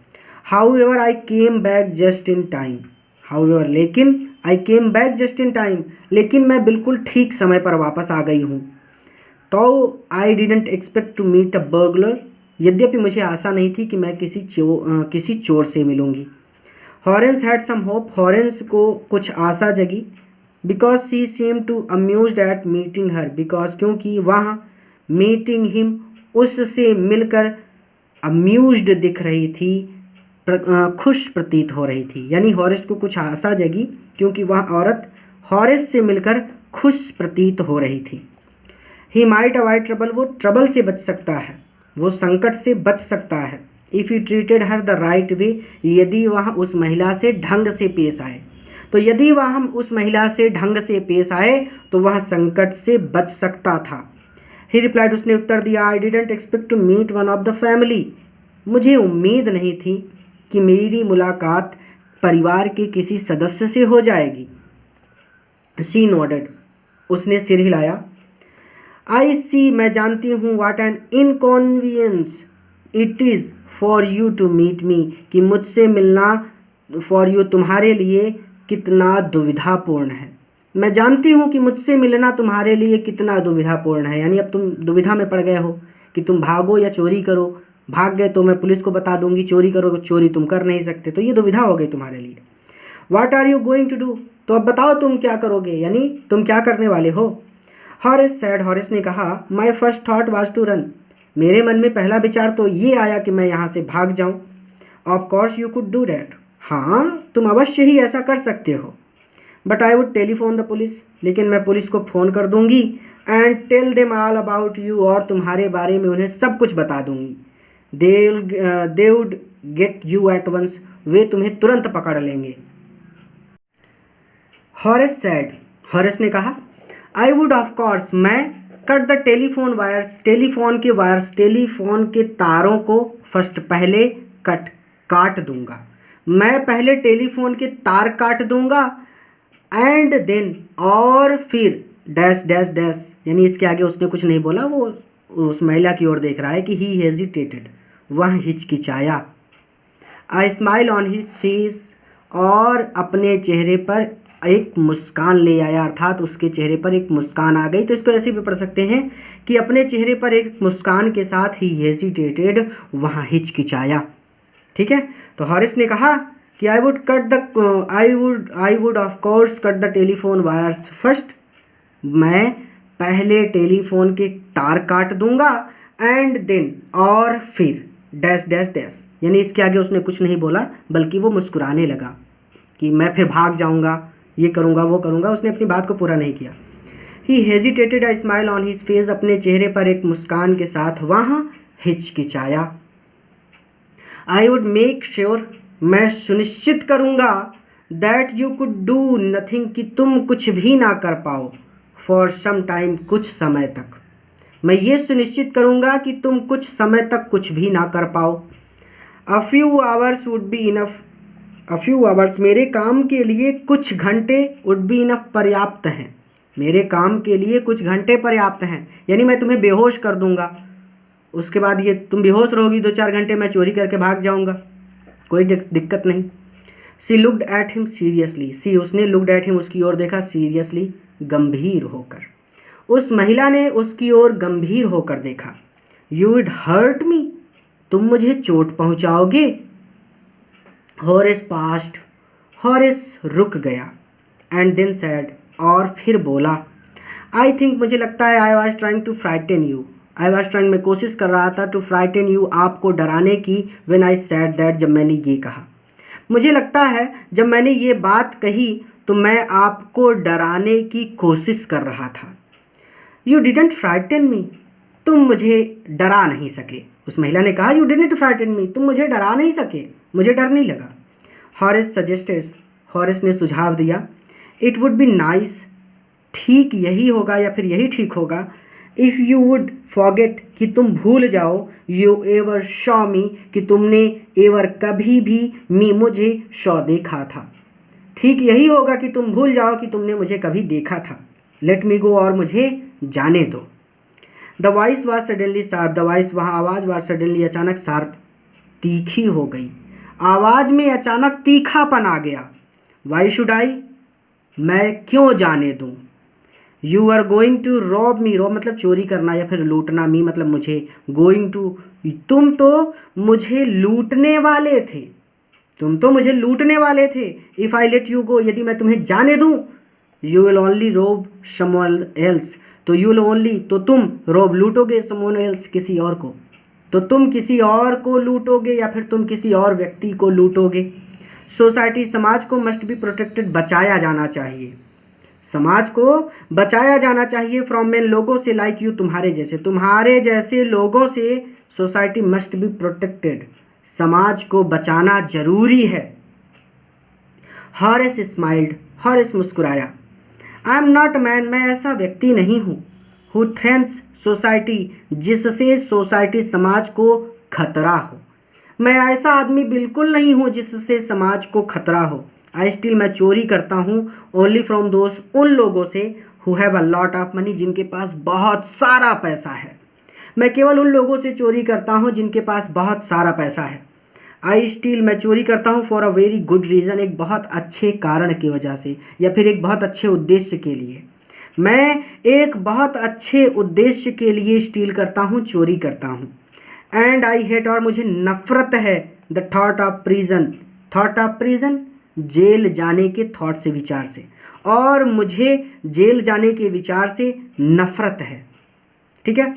however I came back just in time, however, लेकिन, I came back just in time, लेकिन मैं बिल्कुल ठीक समय पर वापस आ गई हूँ। तो I didn't expect to meet a burglar, यद्यपि मुझे आशा नहीं थी कि मैं किसी चोर से मिलूंगी। हॉरेंस हैड सम होप, हॉरेंस को कुछ आशा जगी, because she seem to amused at meeting her, because, क्योंकि वह मीटिंग हिम, उससे मिलकर, अम्यूज्ड दिख रही थी, खुश प्रतीत हो रही थी, यानी हॉरेस को कुछ आशा जगी क्योंकि वह औरत हॉरेस से मिलकर खुश प्रतीत हो रही थी। ही माइट अवॉइड ट्रबल, वो ट्रबल से बच सकता है, वो संकट से बच सकता है। If you treated her the right way, यदि वह उस महिला से ढंग से पेश आए, तो यदि वह हम उस महिला से ढंग से पेश आए तो वह संकट से बच सकता था। ही रिप्लाइड, उसने उत्तर दिया, I didn't expect to meet one of the family, मुझे उम्मीद नहीं थी कि मेरी मुलाकात परिवार के किसी सदस्य से हो जाएगी। शी नोडेड, उसने सिर हिलाया। आई सी, मैं जानती हूँ, what an inconvenience, it is for you to meet me, कि मुझसे मिलना फॉर यू तुम्हारे लिए कितना दुविधापूर्ण है। मैं जानती हूँ कि मुझसे मिलना तुम्हारे लिए कितना दुविधापूर्ण है, यानी अब तुम दुविधा में पड़ गए हो कि तुम भागो या चोरी करो। भाग गए तो मैं पुलिस को बता दूंगी, चोरी करो चोरी तुम कर नहीं सकते, तो ये दुविधा हो गई तुम्हारे लिए। What are you going to do, तो अब बताओ तुम क्या करोगे, यानी तुम क्या करने वाले हो। हॉरेस सैड, हॉरेस ने कहा, my first thought was to run, मेरे मन में पहला विचार तो ये आया कि मैं यहाँ से भाग जाऊँ। Of course you could do that, हाँ तुम अवश्य ही ऐसा कर सकते हो। But I would telephone the police, लेकिन मैं पुलिस को फ़ोन कर दूंगी। And tell them all about you, और तुम्हारे बारे में उन्हें सब कुछ बता दूंगी। They would get you at once, वे तुम्हें तुरंत पकड़ लेंगे। हॉरेस सैड, हॉरेस ने कहा, आई वुड ऑफ कोर्स, मैं cut the telephone wires, telephone के वायर्स, टेलीफोन के तारों को फर्स्ट, पहले काट दूंगा, मैं पहले टेलीफोन के तार काट दूंगा। एंड देन, और फिर डैश डैश डैश, यानी इसके आगे उसने कुछ नहीं बोला, वो उस महिला की ओर देख रहा है कि ही हेजिटेटेड, वह हिचकिचाया। A smile on his face, और अपने चेहरे पर एक मुस्कान ले आया, अर्थात उसके चेहरे पर एक मुस्कान आ गई। तो इसको ऐसे भी पढ़ सकते हैं कि अपने चेहरे पर एक मुस्कान के साथ ही हेजिटेटेड, वहाँ हिचकिचाया। ठीक है, तो हॉरेस ने कहा कि आई would of course cut the telephone wires first, मैं पहले टेलीफोन के तार काट दूंगा। एंड देन, और फिर डैश डैश डैश, यानी इसके आगे उसने कुछ नहीं बोला, बल्कि वो मुस्कुराने लगा कि मैं फिर भाग जाऊंगा, ये करूंगा वो करूंगा, उसने अपनी बात को पूरा नहीं किया। ही hesitated, a smile on his face, अपने चेहरे पर एक मुस्कान के साथ वहाँ हिचकिचाया। आई वुड मेक श्योर, मैं सुनिश्चित करूंगा, that you could do nothing, कि तुम कुछ भी ना कर पाओ, फॉर सम टाइम, कुछ समय तक, मैं ये सुनिश्चित करूंगा कि तुम कुछ समय तक कुछ भी ना कर पाओ। A few hours would be enough, a few hours, मेरे काम के लिए कुछ घंटे, वुड बी इनफ, पर्याप्त हैं, मेरे काम के लिए कुछ घंटे पर्याप्त हैं, यानी मैं तुम्हें बेहोश कर दूंगा, उसके बाद ये तुम बेहोश रहोगी 2-4 घंटे, मैं चोरी करके भाग जाऊंगा, कोई दिक्कत नहीं। सी लुक्ड एट हिम सीरियसली, सी, उसने लुक्ड एट हिम, उसकी ओर देखा, सीरियसली, गंभीर होकर, उस महिला ने उसकी ओर गंभीर होकर देखा। यू वुड हर्ट मी, तुम मुझे चोट पहुंचाओगे। हॉरेस पास्ट, हॉरेस रुक गया। एंड देन सैड, और फिर बोला, आई थिंक, मुझे लगता है, I was trying to frighten you, I was trying, मैं कोशिश कर रहा था, टू फ्राइटन यू, आपको डराने की, व्हेन आई सैड दैट, जब मैंने ये कहा, मुझे लगता है जब मैंने ये बात कही तो मैं आपको डराने की कोशिश कर रहा था। यू डिडंट फ्राइटन मी, तुम मुझे डरा नहीं सके, उस महिला ने कहा, यू डिडंट फ्राइटन मी, तुम मुझे डरा नहीं सके, मुझे डर नहीं लगा। हॉरेस सजेस्टेड, हॉरेस ने सुझाव दिया, इट वुड बी नाइस, ठीक यही होगा या फिर यही ठीक होगा, इफ़ यू वुड फॉरगेट, कि तुम भूल जाओ, यू एवर शॉ मी, कि तुमने एवर कभी भी, मी, मुझे, शॉ, देखा था, ठीक यही होगा कि तुम भूल जाओ कि तुमने मुझे कभी देखा था। लेट मी गो, और मुझे जाने दो। The voice was suddenly sharp, the voice, वह आवाज़, वॉज सडनली, अचानक, शार्प, तीखी हो गई, आवाज़ में अचानक तीखापन आ गया। वाई शुड आई, मैं क्यों जाने दूँ। You are going to rob me, rob मतलब चोरी करना या फिर लूटना, मी मतलब मुझे, गोइंग टू, तुम तो मुझे लूटने वाले थे, तुम तो मुझे लूटने वाले थे। If I let you go, यदि मैं तुम्हें जाने दूँ, you will only rob someone else, तो यू विल ओनली, तो तुम, रोब लूटोगे, समवन एल्स, किसी और को, तो तुम किसी और को लूटोगे या फिर तुम किसी और व्यक्ति को लूटोगे। सोसाइटी, समाज को, मस्ट बी प्रोटेक्टेड, बचाया जाना चाहिए, समाज को बचाया जाना चाहिए, फ्रॉम मेन, लोगों से, लाइक यू, तुम्हारे जैसे लोगों से, सोसाइटी मस्ट बी प्रोटेक्टेड, समाज को बचाना जरूरी है। हॉरेस स्माइल्ड, हॉरेस मुस्कुराया। आई एम नॉट मैन, मैं ऐसा व्यक्ति नहीं हूँ, हु थ्रेंस सोसाइटी, जिससे सोसाइटी, समाज को खतरा हो, मैं ऐसा आदमी बिल्कुल नहीं हूँ जिससे समाज को खतरा हो। आई स्टिल, मैं चोरी करता हूँ, ओनली फ्रॉम दोज, उन लोगों से, who have a lot of money, जिनके पास बहुत सारा पैसा है। मैं केवल उन लोगों से चोरी करता हूँ जिनके पास बहुत सारा पैसा है। आई स्टील, मैं चोरी करता हूँ for a very good reason, एक बहुत अच्छे कारण की वजह से या फिर एक बहुत अच्छे उद्देश्य के लिए। मैं एक बहुत अच्छे उद्देश्य के लिए स्टील करता हूँ, चोरी करता हूँ। एंड आई हेट, और मुझे नफरत है, the thought of prison, thought of prison, जेल जाने के थॉट से, विचार से, और मुझे जेल जाने के विचार से नफरत है। ठीक है।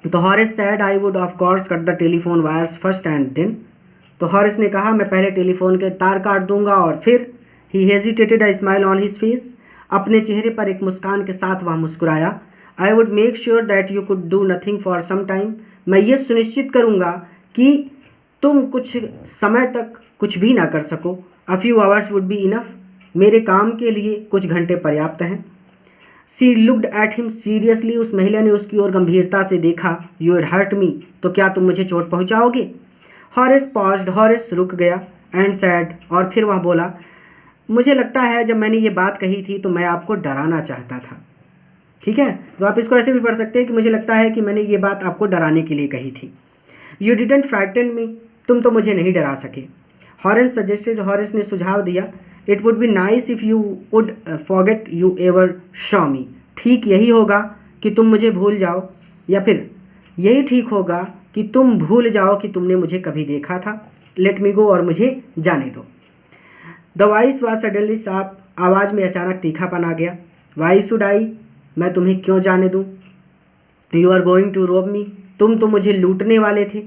तो Horace said I would of course cut the telephone wires first and then, तो हॉरिस ने कहा मैं पहले टेलीफोन के तार काट दूंगा और फिर। He hesitated, a smile on his face, अपने चेहरे पर एक मुस्कान के साथ वह मुस्कुराया। I would make sure that you could do nothing for some time, मैं ये सुनिश्चित करूँगा कि तुम कुछ समय तक कुछ भी ना कर सको। A few hours would be enough, मेरे काम के लिए कुछ घंटे पर्याप्त हैं। सी लुक्ड एट हिम सीरियसली, उस महिला ने उसकी ओर गंभीरता से देखा। यू हैड हर्ट मी, तो क्या तुम मुझे चोट पहुंचाओगे? हॉरिस पॉज्ड, हॉरिस रुक गया। एंड सैड, और फिर वह बोला, मुझे लगता है जब मैंने ये बात कही थी तो मैं आपको डराना चाहता था। ठीक है, तो आप इसको ऐसे भी पढ़ सकते हैं कि मुझे लगता है कि मैंने ये बात आपको डराने के लिए कही थी। यू डिडंट फ्राइटन मी, तुम तो मुझे नहीं डरा सके। हॉरेंस सजेस्टेड, हॉरेंस ने सुझाव दिया, it would be nice if you would forget you ever saw me, ठीक यही होगा कि तुम मुझे भूल जाओ, या फिर यही ठीक होगा कि तुम भूल जाओ कि तुमने मुझे कभी देखा था। लेट मी गो, और मुझे जाने दो। The voice was suddenly sharp, आवाज़ में अचानक तीखापन आ गया। वाई शुड आई, मैं तुम्हें क्यों जाने दूँ? यू आर गोइंग टू रोब मी, तुम तो मुझे लूटने वाले थे।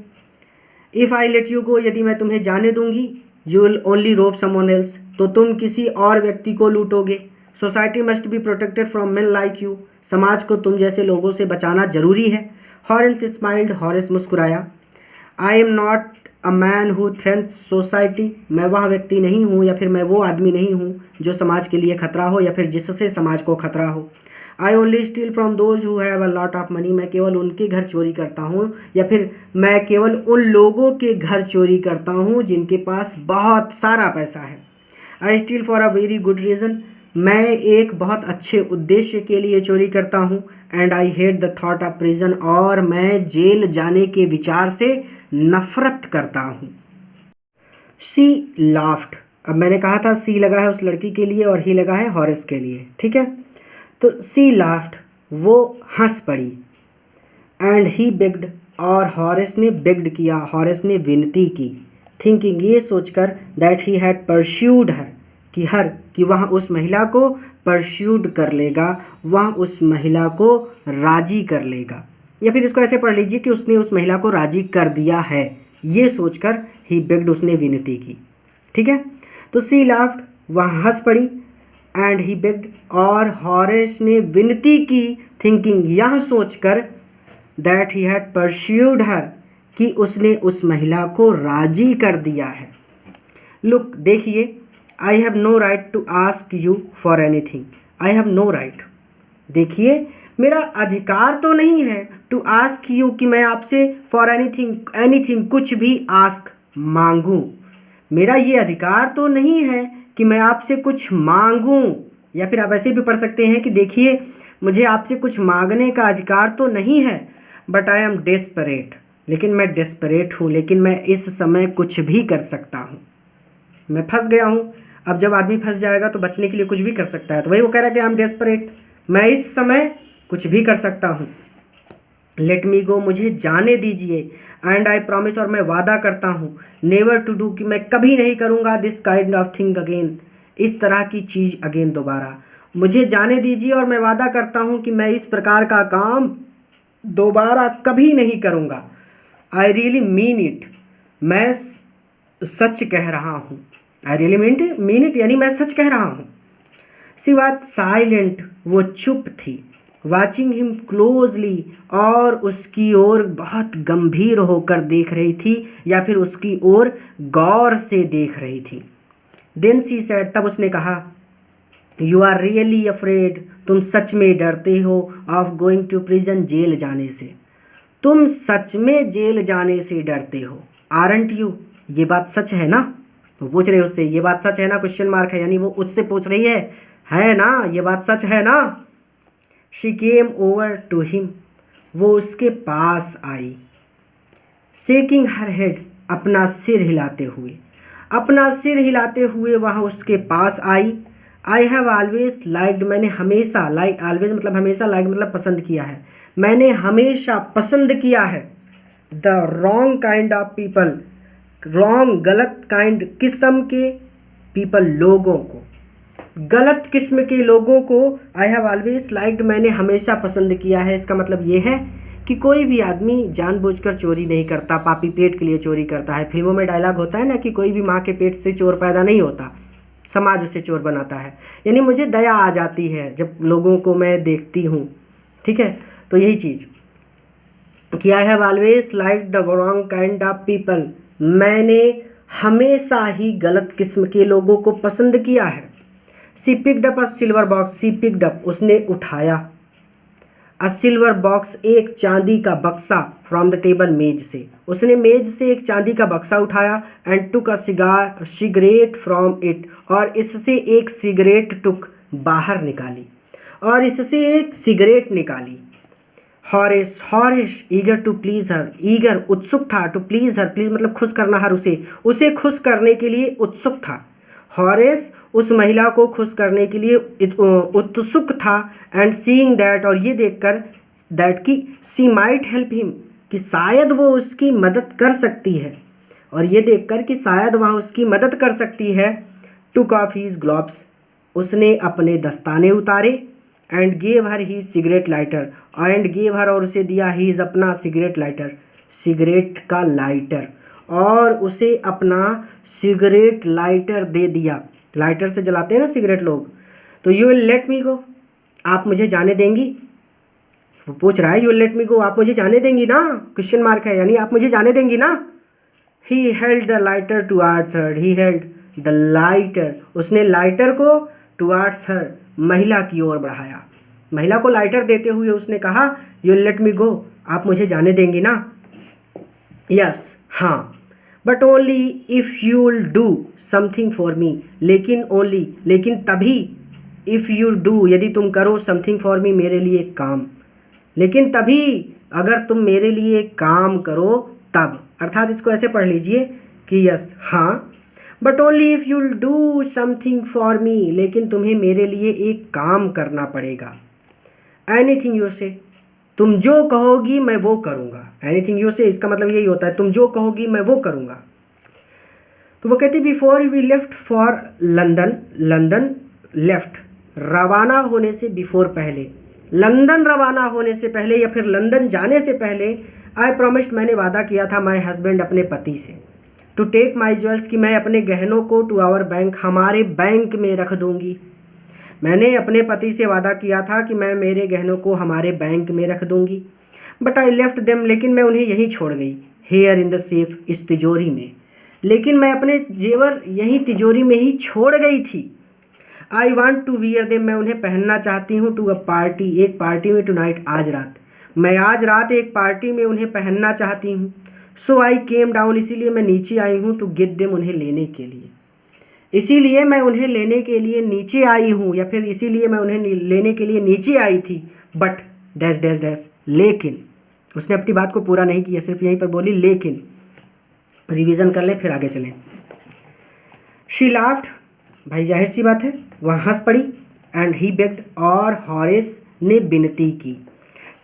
If I let you go, यदि मैं तुम्हें जाने दूंगी, you will only rob someone else, तो तुम किसी और व्यक्ति को लूटोगे। Society must be protected from men like you, समाज को तुम जैसे लोगों से बचाना जरूरी है। हॉरेंस स्माइल्ड, हॉरेंस मुस्कुराया। I am not a man who threatens society, मैं वह व्यक्ति नहीं हूँ या फिर मैं वो आदमी नहीं हूँ जो समाज के लिए खतरा हो या फिर जिससे समाज को खतरा हो। I only steel from those who have a lot of money, मैं केवल उनके घर चोरी करता हूँ या फिर मैं केवल उन लोगों के घर चोरी करता हूँ जिनके पास बहुत सारा पैसा है। I steal for a very good reason, मैं एक बहुत अच्छे उद्देश्य के लिए चोरी करता हूँ। And I hate the thought of prison, और मैं जेल जाने के विचार से नफरत करता हूँ। सी लाफ्ड, अब मैंने कहा था सी लगा है उस लड़की के लिए और ही लगा है हॉरेस के लिए। ठीक है, तो सी लाफ्ड, वो हंस पड़ी। एंड ही बेग्ड, और हॉरेस ने बेग्ड किया, हॉरेस ने विनती की। थिंकिंग, ये सोचकर दैट ही हैड परस्यूड हर, कि वह उस महिला को परस्यूड कर लेगा, वह उस महिला को राजी कर लेगा, या फिर इसको ऐसे पढ़ लीजिए कि उसने उस महिला को राजी कर दिया है, ये सोचकर ही बेग्ड, उसने विनती की। ठीक है, तो सी लाफ्ड, वह हंस पड़ी। एंड ही बेग्ड, और हॉरेस ने विनती की। थिंकिंग, यह सोचकर दैट ही हैड परस्यूड हर, कि उसने उस महिला को राजी कर दिया है। लुक, देखिए, I have no right to ask you for anything, I have no right, देखिए मेरा अधिकार तो नहीं है टू आस्क यू, कि मैं आपसे फॉर एनीथिंग कुछ भी आस्क मांगूं, मेरा ये अधिकार तो नहीं है कि मैं आपसे कुछ मांगूं। या फिर आप ऐसे भी पढ़ सकते हैं कि देखिए मुझे आपसे कुछ मांगने का अधिकार तो नहीं है, बट आई एम डेस्परेट, लेकिन मैं डेस्परेट हूँ, लेकिन मैं इस समय कुछ भी कर सकता हूँ, मैं फंस गया हूँ। अब जब आदमी फंस जाएगा तो बचने के लिए कुछ भी कर सकता है, तो वही वो कह रहा है कि आई एम डेस्परेट, मैं इस समय कुछ भी कर सकता हूँ। लेट मी गो, मुझे जाने दीजिए। एंड आई प्रॉमिस, और मैं वादा करता हूँ, नेवर टू डू, कि मैं कभी नहीं करूँगा this kind of thing again, इस तरह की चीज़ अगेन, दोबारा। मुझे जाने दीजिए और मैं वादा करता हूँ कि मैं इस प्रकार का काम दोबारा कभी नहीं करूँगा। आई रियली मीन इट, मैं सच कह रहा हूँ। आई रियली मीन इट यानी मैं सच कह रहा हूँ। सी वाज साइलेंट, वो चुप थी। वॉचिंग हिम क्लोजली, और उसकी ओर बहुत गंभीर होकर देख रही थी या फिर उसकी ओर गौर से देख रही थी। देन सी सेड, तब उसने कहा, यू आर रियली अफ्रेड, तुम सच में डरते हो, ऑफ गोइंग टू प्रिजन, जेल जाने से, तुम सच में जेल जाने से डरते हो, आरंट यू, ये बात सच है ना? वो पूछ रहे उससे, ये बात सच है ना, क्वेश्चन मार्क है, यानी वो उससे पूछ रही है ना, ये बात सच है ना? She came over to him, वो उसके पास आई। शेकिंग हर हेड, अपना सिर हिलाते हुए, अपना सिर हिलाते हुए वह उसके पास आई। आई हैव ऑलवेज लाइक्ड, मैंने हमेशा, लाइक ऑलवेज मतलब हमेशा, लाइक मतलब पसंद किया है, मैंने हमेशा पसंद किया है। The wrong kind of people, wrong गलत काइंड किस्म के पीपल लोगों को, गलत किस्म के लोगों को आई हैव ऑलवेज लाइक्ड, मैंने हमेशा पसंद किया है। इसका मतलब ये है कि कोई भी आदमी जानबूझकर चोरी नहीं करता, पापी पेट के लिए चोरी करता है। फिल्मों में डायलॉग होता है ना कि कोई भी माँ के पेट से चोर पैदा नहीं होता, समाज उसे चोर बनाता है। यानी मुझे दया आ जाती है जब लोगों को मैं देखती हूँ, ठीक है। तो यही चीज़ कि आई have always like the wrong kind of people, मैंने हमेशा ही गलत किस्म के लोगों को पसंद किया है। She picked up a silver box, she picked up उसने उठाया, अ सिल्वर बॉक्स एक चांदी का बक्सा, फ्रॉम द टेबल मेज से, उसने मेज से एक चांदी का बक्सा उठाया। And took a cigarette from it, और इससे एक सिगरेट टुक बाहर निकाली, और इससे एक सिगरेट निकाली। Horace, Horace eager to please her, eager उत्सुक था, टू प्लीज हर, प्लीज मतलब खुश करना हर उसे खुश करने के लिए उत्सुक था। हॉरेस उस महिला को खुश करने के लिए उत्सुक था। एंड सीइंग दैट, और ये देखकर, दैट की सी माइट हेल्प हिम, कि शायद वो उसकी मदद कर सकती है, और ये देखकर कि शायद वह उसकी मदद कर सकती है। टुक ऑफ हीज ग्लोव्स, उसने अपने दस्ताने उतारे। And gave her he cigarette lighter, and gave हर, और उसे दिया हीज अपना सिगरेट लाइटर, सिगरेट का लाइटर, और उसे अपना सिगरेट लाइटर दे दिया। लाइटर से जलाते हैं ना सिगरेट लोग। तो you will let me go, आप मुझे जाने देंगी, वो पूछ रहा है you will let me go, आप मुझे जाने देंगी ना, क्वेश्चन मार्क है, यानी आप मुझे जाने देंगी ना। He held the lighter towards her, he held the lighter, उसने लाइटर को टुवार्ड्स हर, महिला की ओर बढ़ाया। महिला को लाइटर देते हुए उसने कहा you will let me go, आप मुझे जाने देंगी ना। यस, हाँ, but only if you will do something for मी, लेकिन ओनली, लेकिन तभी, इफ़ यू डू, यदि तुम करो, समथिंग फॉर मी, मेरे लिए काम, लेकिन तभी, अगर तुम मेरे लिए काम करो तब। अर्थात इसको ऐसे पढ़ लीजिए कि यस, हाँ, but only if you will do something for मी, लेकिन तुम्हें मेरे लिए एक काम करना पड़ेगा। एनीथिंग यू से, तुम जो कहोगी मैं वो करूँगा। एनीथिंग यू से इसका मतलब यही होता है, तुम जो कहोगी मैं वो करूँगा। तो वो कहती before we left for London, London left, रवाना होने से बिफोर, पहले, लंदन रवाना होने से पहले या फिर लंदन जाने से पहले, आई प्रॉमिस्ड, मैंने वादा किया था, माई हस्बैंड, अपने पति से, टू टेक माई ज्वेल्स, कि मैं अपने गहनों को, टू आवर बैंक, हमारे बैंक में रख दूँगी। मैंने अपने पति से वादा किया था कि मैं मेरे गहनों को हमारे बैंक में रख दूँगी। बट आई लेफ्ट देम, लेकिन मैं उन्हें यहीं छोड़ गई। हेयर इन द सेफ, इस तिजोरी में, लेकिन मैं अपने जेवर यहीं तिजोरी में ही छोड़ गई थी। I want to wear them, मैं उन्हें पहनना चाहती हूँ। टू अ पार्टी, एक पार्टी में, टू नाइट, आज रात, मैं आज रात एक पार्टी में उन्हें पहनना चाहती हूँ। सो आई केम डाउन, इसीलिए मैं नीचे आई हूँ। टू गेट देम, उन्हें लेने के लिए, इसीलिए मैं उन्हें लेने के लिए नीचे आई हूँ, या फिर इसीलिए मैं उन्हें लेने के लिए नीचे आई थी। बट डैश डैश डैश, लेकिन, उसने अपनी बात को पूरा नहीं किया, सिर्फ यहीं पर बोली लेकिन। रिवीजन कर लें फिर आगे चलें। शी लाफ्ड, भाई जाहिर सी बात है वह हंस पड़ी। एंड ही बेग्ड, और हॉरेस ने विनती की।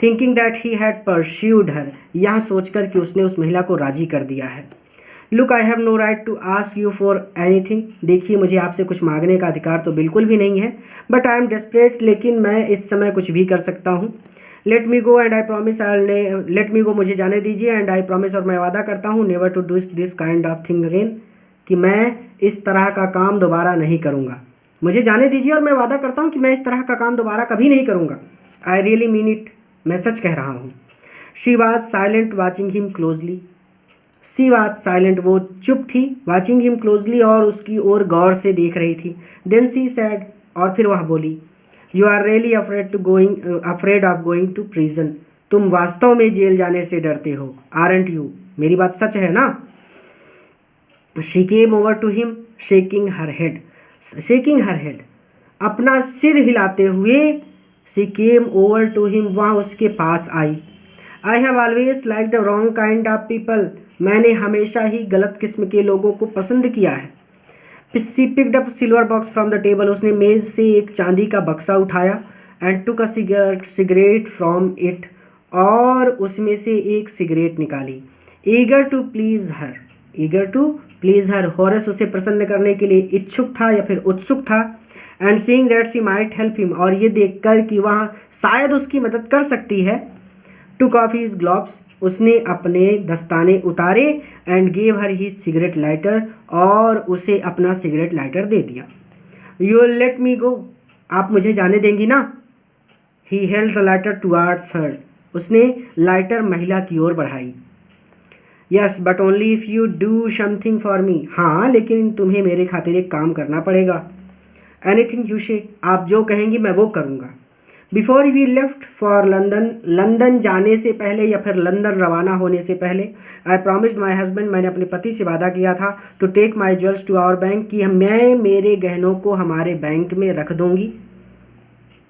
Thinking that he had persuaded her, यह सोचकर कि उसने उस महिला को राजी कर दिया है। Look, I have no right to ask you for anything, देखिए मुझे आपसे कुछ मांगने का अधिकार तो बिल्कुल भी नहीं है। बट आई एम डेस्परेट, लेकिन मैं इस समय कुछ भी कर सकता हूँ। Let me go and I promise, let me go, मुझे जाने दीजिए। एंड आई प्रॉमिस, और मैं वादा करता हूँ, never to do this kind of thing again, कि मैं इस तरह का काम दोबारा नहीं करूँगा। मुझे जाने दीजिए और मैं वादा करता हूँ कि मैं इस तरह का काम दोबारा कभी नहीं करूँगा। आई रियली मीन इट, मैं सच कह रहा हूँ। She was silent watching him closely, she was silent, वो चुप थी, वॉचिंग हिम क्लोजली, और उसकी ओर गौर से देख रही थी। देन सी सैड, और फिर वह बोली, you are really afraid of going to prison, तुम वास्तव में जेल जाने से डरते हो, आरंट यू, मेरी बात सच है ना। She came over to him shaking her head, shaking her head, अपना सिर हिलाते हुए। She came over to him, वह उसके पास आई। I have always like the wrong kind of people, मैंने हमेशा ही गलत किस्म के लोगों को पसंद किया है। She picked up silver box from the table, उसने मेज से एक चांदी का बक्सा उठाया। And took a cigarette from it, और उसमें से एक सिगरेट निकाली। Eager to please her, eager to please her, Horace उसे प्रसन्न करने के लिए इच्छुक था या फिर उत्सुक था। And seeing that she might help him, और ये देखकर कि वह शायद उसकी मदद कर सकती है। टुक ऑफ हिज ग्लोव्स, उसने अपने दस्ताने उतारे। And gave her his cigarette lighter, और उसे अपना सिगरेट लाइटर दे दिया। You will let me go, आप मुझे जाने देंगी ना। He held the lighter towards her, उसने लाइटर महिला की ओर बढ़ाई। Yes but only if you do something for me, हाँ लेकिन तुम्हें मेरे खातिर एक काम करना पड़ेगा। एनीथिंग यू से, आप जो कहेंगी मैं वो करूँगा। Before we left for London, London जाने से पहले या फिर लंदन रवाना होने से पहले, आई प्रॉमिस्ड माई हस्बैंड, मैंने अपने पति से वादा किया था, to take my jewels to our bank, कि मैं मेरे गहनों को हमारे बैंक में रख दूँगी।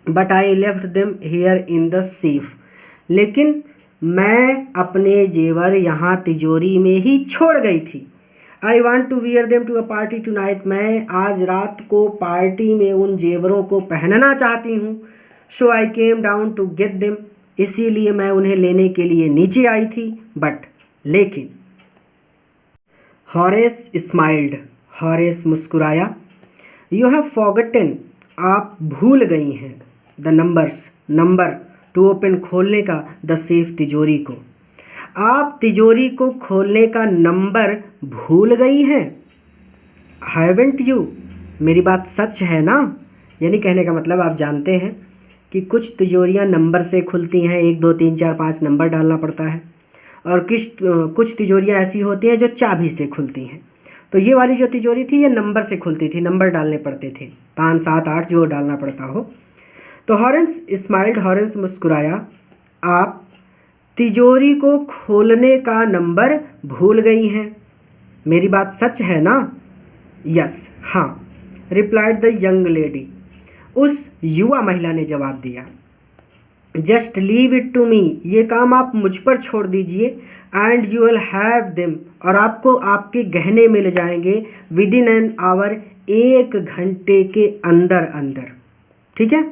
But I left them here in the safe, लेकिन मैं अपने जेवर यहाँ तिजोरी में ही छोड़ गई थी। I want to wear them to a party tonight, मैं आज रात को पार्टी में उन जेवरों को पहनना चाहती हूँ। So I came down to get them, इसीलिए मैं उन्हें लेने के लिए नीचे आई थी। बट लेकिन हॉरेस स्माइल्ड, हॉरेस मुस्कुराया। यू हैव फॉरगॉटन, आप भूल गई हैं, the numbers, number, to open, खोलने का, द सेफ, तिजोरी को। आप तिजोरी को खोलने का नंबर भूल गई हैं। हैवेंट यू, मेरी बात सच है ना। यानी कहने का मतलब आप जानते हैं कि कुछ तिजोरियां नंबर से खुलती हैं, 1 2 3 4 5 नंबर डालना पड़ता है, और कुछ तिजोरियां ऐसी होती हैं जो चाबी से खुलती हैं। तो ये वाली जो तिजोरी थी ये नंबर से खुलती थी, नंबर डालने पड़ते थे, 5 7 8 जो डालना पड़ता हो। तो हॉरेस स्माइल्ड, हॉरेस मुस्कुराया। आप तिजोरी को खोलने का नंबर भूल गई हैं, मेरी बात सच है ना। यस, हाँ, रिप्लाइड द यंग लेडी, उस युवा महिला ने जवाब दिया। Just leave it to me, ये काम आप मुझ पर छोड़ दीजिए। And you will have them, और आपको आपके गहने मिल जाएंगे विद इन एन आवर, 1 घंटे के अंदर अंदर। ठीक है,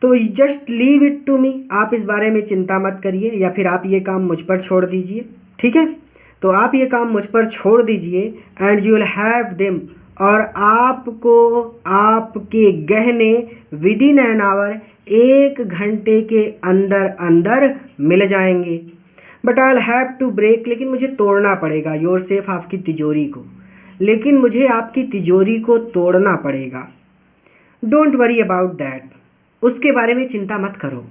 तो just leave it to me, आप इस बारे में चिंता मत करिए, या फिर आप ये काम मुझ पर छोड़ दीजिए। ठीक है, तो आप ये काम मुझ पर छोड़ दीजिए। And you will have them, और आपको आपके गहने विद इन एन आवर, 1 घंटे के अंदर अंदर मिल जाएंगे। But I will have to break, लेकिन मुझे तोड़ना पड़ेगा, योर सेफ, आपकी तिजोरी को, लेकिन मुझे आपकी तिजोरी को तोड़ना पड़ेगा। डोंट वरी अबाउट दैट, उसके बारे में चिंता मत करो।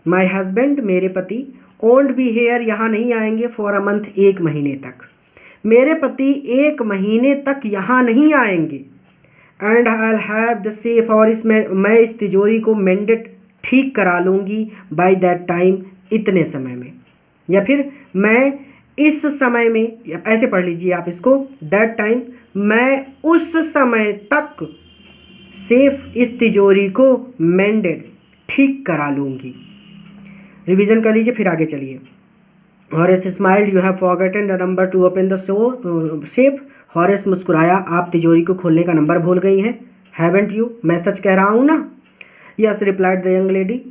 माई हस्बैंड, मेरे पति, ओंट बी हेयर, यहाँ नहीं आएंगे, फॉर अ मंथ, 1 महीने तक। मेरे पति 1 महीने तक यहाँ नहीं आएंगे। And I will have the safe, और इसमें मैं इस तिजोरी को मेंडेड, ठीक करा लूँगी, बाय दैट टाइम, इतने समय में, या फिर मैं इस समय में, ऐसे पढ़ लीजिए आप इसको, दैट टाइम, मैं उस समय तक सेफ, इस तिजोरी को मेंडेड, ठीक करा लूँगी। रिवीजन कर लीजिए, फिर आगे चलिए। Horace smiled, you have forgotten the number to open the safe, Horace मुस्कुराया, आप तिजोरी को खोलने का नंबर भूल गई हैं। हैवेंट यू, मैं सच कह रहा हूँ ना। Yes, replied the young lady,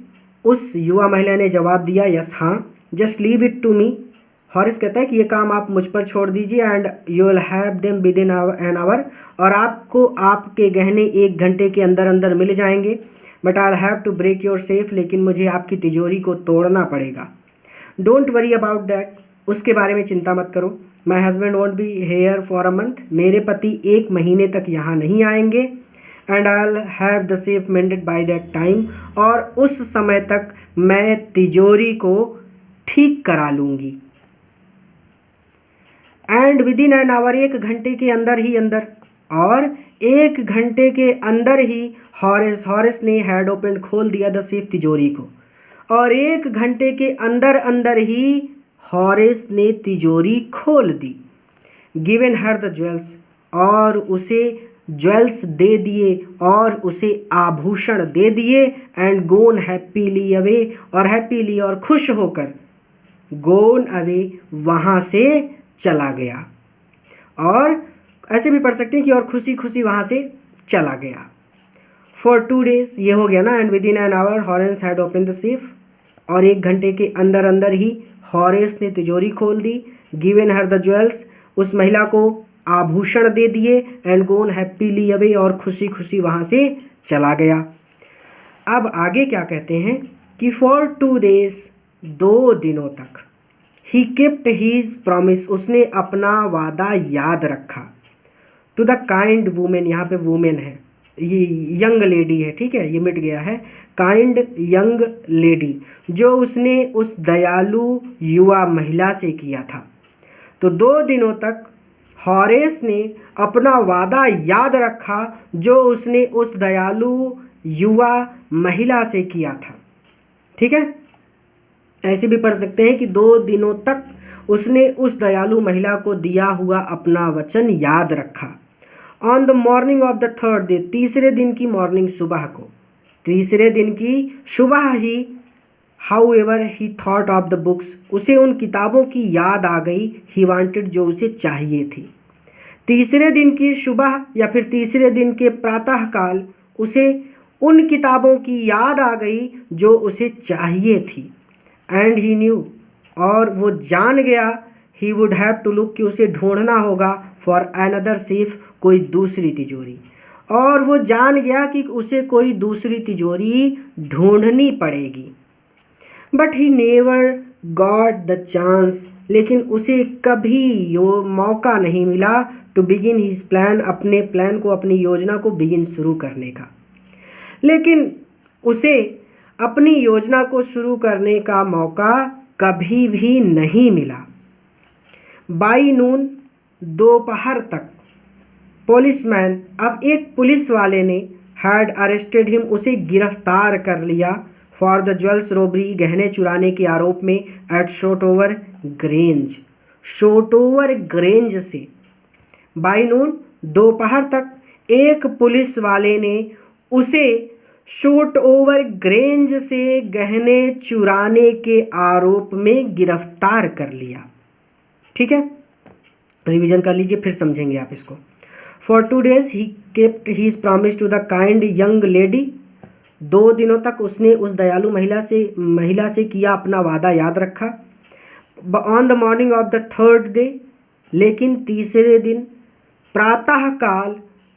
उस युवा महिला ने जवाब दिया। यस, हाँ। Just leave it to me, Horace कहता है कि ये काम आप मुझ पर छोड़ दीजिए। And you will have them with in an hour, और आपको आपके गहने 1 घंटे के अंदर अंदर मिल जाएंगे। But I will have to break your safe, लेकिन मुझे आपकी तिजोरी को तोड़ना पड़ेगा। डोंट वरी अबाउट दैट, उसके बारे में चिंता मत करो। My husband want be here for a month, मेरे पति 1 महीने तक यहाँ नहीं आएंगे। And I will have the safe मेंडेड by that time, और उस समय तक मैं तिजोरी को ठीक करा लूँगी। And with in an hour, 1 घंटे के अंदर ही अंदर, और 1 घंटे के अंदर ही हॉरेस ने हैड ओपन, खोल दिया द सेफ, तिजोरी को, और 1 घंटे के अंदर अंदर ही हॉरेस ने तिजोरी खोल दी। गिवन हर द ज्वेल्स, और उसे ज्वेल्स दे दिए, और उसे आभूषण दे दिए। एंड गोन हैप्पीली अवे, और हैप्पीली, और खुश होकर gone away, वहाँ से चला गया। और ऐसे भी पढ़ सकते हैं कि और खुशी खुशी वहाँ से चला गया। फॉर 2 days, ये हो गया ना। And with in an hour Horace had open the safe, और 1 घंटे के अंदर अंदर ही हॉरेस ने तिजोरी खोल दी। गिवन हर द ज्वेल्स, उस महिला को आभूषण दे दिए। एंड गोन हैप्पीली अवे, और खुशी खुशी वहाँ से चला गया। अब आगे क्या कहते हैं कि फॉर 2 days, 2 दिनों तक, ही केप्ट हीज प्रॉमिस, उसने अपना वादा याद रखा। टू द काइंड वुमेन, यहाँ पे वुमेन है, ये यंग लेडी है, ठीक है, ये मिट गया है। काइंड यंग लेडी, जो उसने उस दयालु युवा महिला से किया था। तो 2 दिनों तक हॉरेस ने अपना वादा याद रखा जो उसने उस दयालु युवा महिला से किया था। ठीक है, ऐसे भी पढ़ सकते हैं कि 2 दिनों तक उसने उस दयालु महिला को दिया हुआ अपना वचन याद रखा। On the morning of the 3rd day, तीसरे दिन की मॉर्निंग, सुबह को, तीसरे दिन की सुबह ही, however he thought of the books, उसे उन किताबों की याद आ गई, ही वांटेड, जो उसे चाहिए थी। तीसरे दिन की सुबह या फिर तीसरे दिन के प्रातःकाल उसे उन किताबों की याद आ गई जो उसे चाहिए थी। एंड ही न्यू, और वो जान गया, he would have to look, कि उसे ढूंढना होगा, फॉर अनदर सेफ, कोई दूसरी तिजोरी। और वो जान गया कि उसे कोई दूसरी तिजोरी ढूंढनी पड़ेगी। But he never got the chance, लेकिन उसे कभी यो मौका नहीं मिला, टू बिगिन हिज प्लान, अपने प्लान को, अपनी योजना को बिगिन, शुरू करने का। लेकिन उसे अपनी योजना को शुरू करने का मौका कभी भी नहीं मिला। बाई नून, दोपहर तक, पुलिसमैन, अब एक पुलिस वाले ने, हैड अरेस्टेड हिम, उसे गिरफ्तार कर लिया, फॉर द ज्वेल्स रॉबरी, गहने चुराने के आरोप में, एट शोटोवर ग्रेंज, शोटोवर ग्रेंज से। बाई नून, दोपहर तक, एक पुलिस वाले ने उसे शोटोवर ग्रेंज से गहने चुराने के आरोप में गिरफ्तार कर लिया। ठीक है, रिवीजन कर लीजिए, फिर समझेंगे आप इसको। For 2 days he kept his promise to the kind young lady, 2 दिनों तक उसने उस दयालु महिला से किया अपना वादा याद रखा। On the morning of the 3rd day, लेकिन तीसरे दिन प्रातःकाल,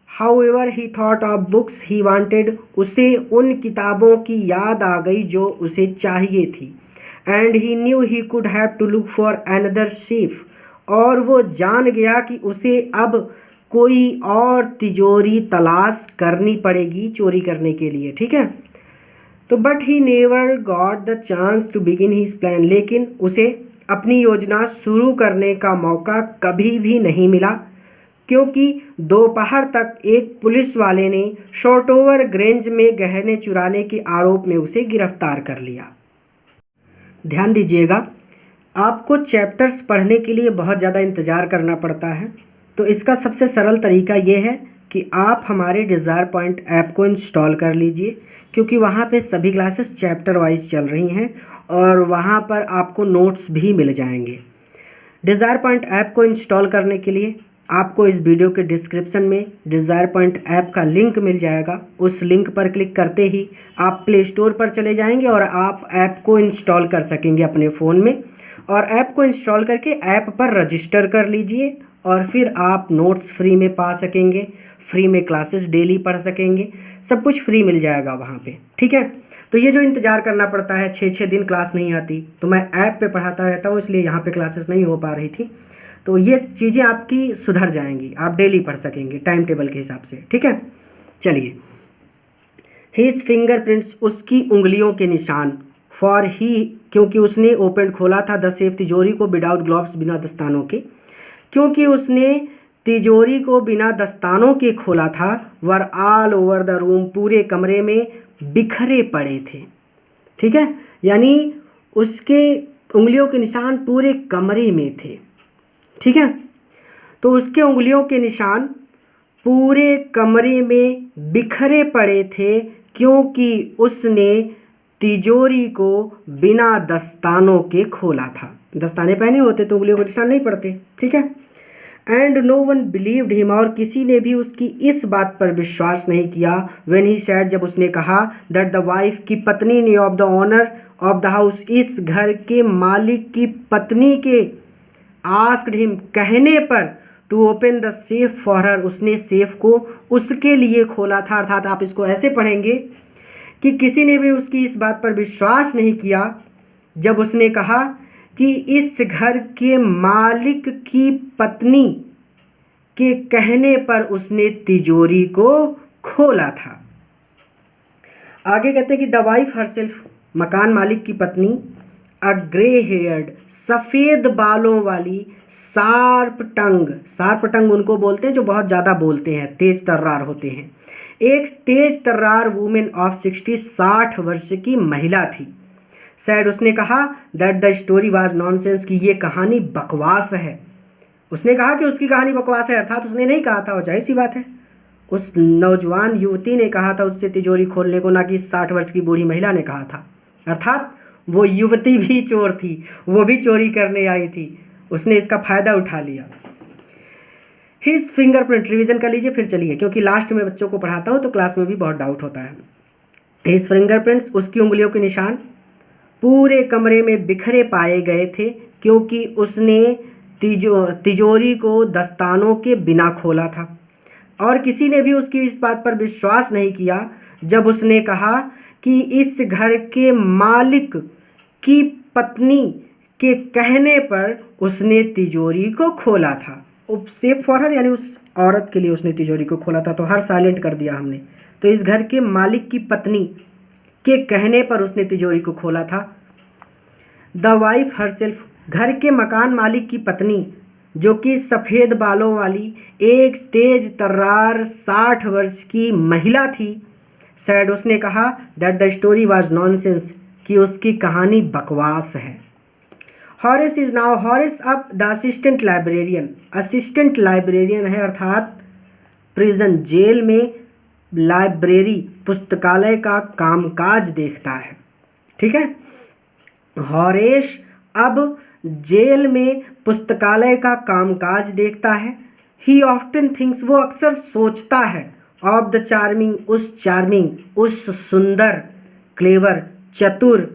how ever he thought of books he wanted, उसे उन किताबों की याद आ गई जो उसे चाहिए थी। And he knew he could have to look for another safe, और वो जान गया कि उसे अब कोई और तिजोरी तलाश करनी पड़ेगी चोरी करने के लिए। ठीक है, तो but he never got the chance to begin his plan, लेकिन उसे अपनी योजना शुरू करने का मौका कभी भी नहीं मिला, क्योंकि दोपहर तक एक पुलिस वाले ने शॉटोवर ग्रेंज में गहने चुराने के आरोप में उसे गिरफ्तार कर लिया। ध्यान दीजिएगा, आपको चैप्टर्स पढ़ने के लिए बहुत ज़्यादा इंतज़ार करना पड़ता है, तो इसका सबसे सरल तरीका ये है कि आप हमारे डिज़ायर पॉइंट ऐप को इंस्टॉल कर लीजिए, क्योंकि वहाँ पे सभी क्लासेस चैप्टर वाइज चल रही हैं और वहाँ पर आपको नोट्स भी मिल जाएंगे। डिज़ायर पॉइंट ऐप को इंस्टॉल करने के लिए आपको इस वीडियो के डिस्क्रिप्शन में डिज़ायर पॉइंट ऐप का लिंक मिल जाएगा। उस लिंक पर क्लिक करते ही आप प्ले स्टोर पर चले जाएंगे और आप ऐप को इंस्टॉल कर सकेंगे अपने फ़ोन में। और ऐप को इंस्टॉल करके ऐप पर रजिस्टर कर लीजिए और फिर आप नोट्स फ्री में पा सकेंगे, फ्री में क्लासेस डेली पढ़ सकेंगे, सब कुछ फ्री मिल जाएगा वहाँ पे। ठीक है, तो ये जो इंतज़ार करना पड़ता है, 6-6 दिन क्लास नहीं आती, तो मैं ऐप पे पढ़ाता रहता हूँ, इसलिए यहाँ पे क्लासेस नहीं हो पा रही थी। तो ये चीज़ें आपकी सुधर जाएंगी, आप डेली पढ़ सकेंगे टाइम टेबल के हिसाब से। ठीक है, चलिए। हिज फिंगरप्रिंट्स, उसकी उंगलियों के निशान, फॉर ही, क्योंकि उसने ओपन खोला था द सेफ, तिजोरी को, विदाउट ग्लव्स, बिना दस्तानों के, क्योंकि उसने तिजोरी को बिना दस्तानों के खोला था। Were all over the room, पूरे कमरे में बिखरे पड़े थे। ठीक है, यानी उसके उंगलियों के निशान पूरे कमरे में थे। ठीक है, तो उसके उंगलियों के निशान पूरे कमरे में बिखरे पड़े थे, क्योंकि उसने तिजोरी को बिना दस्तानों के खोला था। दस्ताने पहने होते तो उंगलियों को निशान नहीं पड़ते, ठीक है। And no one believed him, और किसी ने भी उसकी इस बात पर विश्वास नहीं किया। व्हेन ही सेड, जब उसने कहा, दैट द वाइफ, की पत्नी ने, of the owner of the house, इस घर के मालिक की पत्नी के, आस्क्ड हिम, कहने पर, to open the safe for her, उसने सेफ को उसके लिए खोला था। अर्थात आप इसको ऐसे पढ़ेंगे कि किसी ने भी उसकी इस बात पर विश्वास नहीं किया जब उसने कहा कि इस घर के मालिक की पत्नी के कहने पर उसने तिजोरी को खोला था। आगे कहते हैं कि द वाइफ हरसेल्फ, मकान मालिक की पत्नी, अ ग्रे हेयर्ड, सफ़ेद बालों वाली, शार्प टंग उनको बोलते हैं जो बहुत ज़्यादा बोलते हैं, तेज तर्रार होते हैं, एक तेज तर्रार वुमेन ऑफ 60 वर्ष की महिला थी। सैड, उसने कहा, that the story was nonsense, की ये कहानी बकवास है। उसने कहा कि उसकी कहानी बकवास है, अर्थात उसने नहीं कहा था, और जाहिर सी बात है उस नौजवान युवती ने कहा था उससे तिजोरी खोलने को, ना कि 60 वर्ष की बूढ़ी महिला ने कहा था। अर्थात वो युवती भी चोर थी, वो भी चोरी करने आई थी, उसने इसका फ़ायदा उठा लिया। हिज फिंगरप्रिंट, रिवीजन कर लीजिए फिर चलिए, क्योंकि लास्ट में बच्चों को पढ़ाता हूँ तो क्लास में भी बहुत डाउट होता है। हिज फिंगरप्रिंट्स, उसकी उंगलियों के निशान पूरे कमरे में बिखरे पाए गए थे, क्योंकि उसने तिजोरी को दस्तानों के बिना खोला था। और किसी ने भी उसकी इस बात पर विश्वास नहीं किया जब उसने कहा कि इस घर के मालिक की पत्नी के कहने पर उसने तिजोरी को खोला था। सेफ फॉर हर, यानी उस औरत के लिए उसने तिजोरी को खोला था, तो हर साइलेंट कर दिया हमने। तो इस घर के मालिक की पत्नी के कहने पर उसने तिजोरी को खोला था। द वाइफ हरसेल्फ, घर के मकान मालिक की पत्नी, जो कि सफ़ेद बालों वाली, एक तेज तर्रार 60 वर्ष की महिला थी। सैड, उसने कहा, that the story was nonsense, कि उसकी कहानी बकवास है। हॉरेस इज नाउ, हॉरेस अब the assistant librarian, assistant librarian है, अर्थात प्रिजन, जेल में लाइब्रेरी, पुस्तकालय का कामकाज देखता है, ठीक है। हॉरेस अब जेल में पुस्तकालय का कामकाज देखता है। ही ऑफ्टन थिंक्स, वो अक्सर सोचता है, ऑफ द चार्मिंग, उस सुंदर, क्लेवर, चतुर,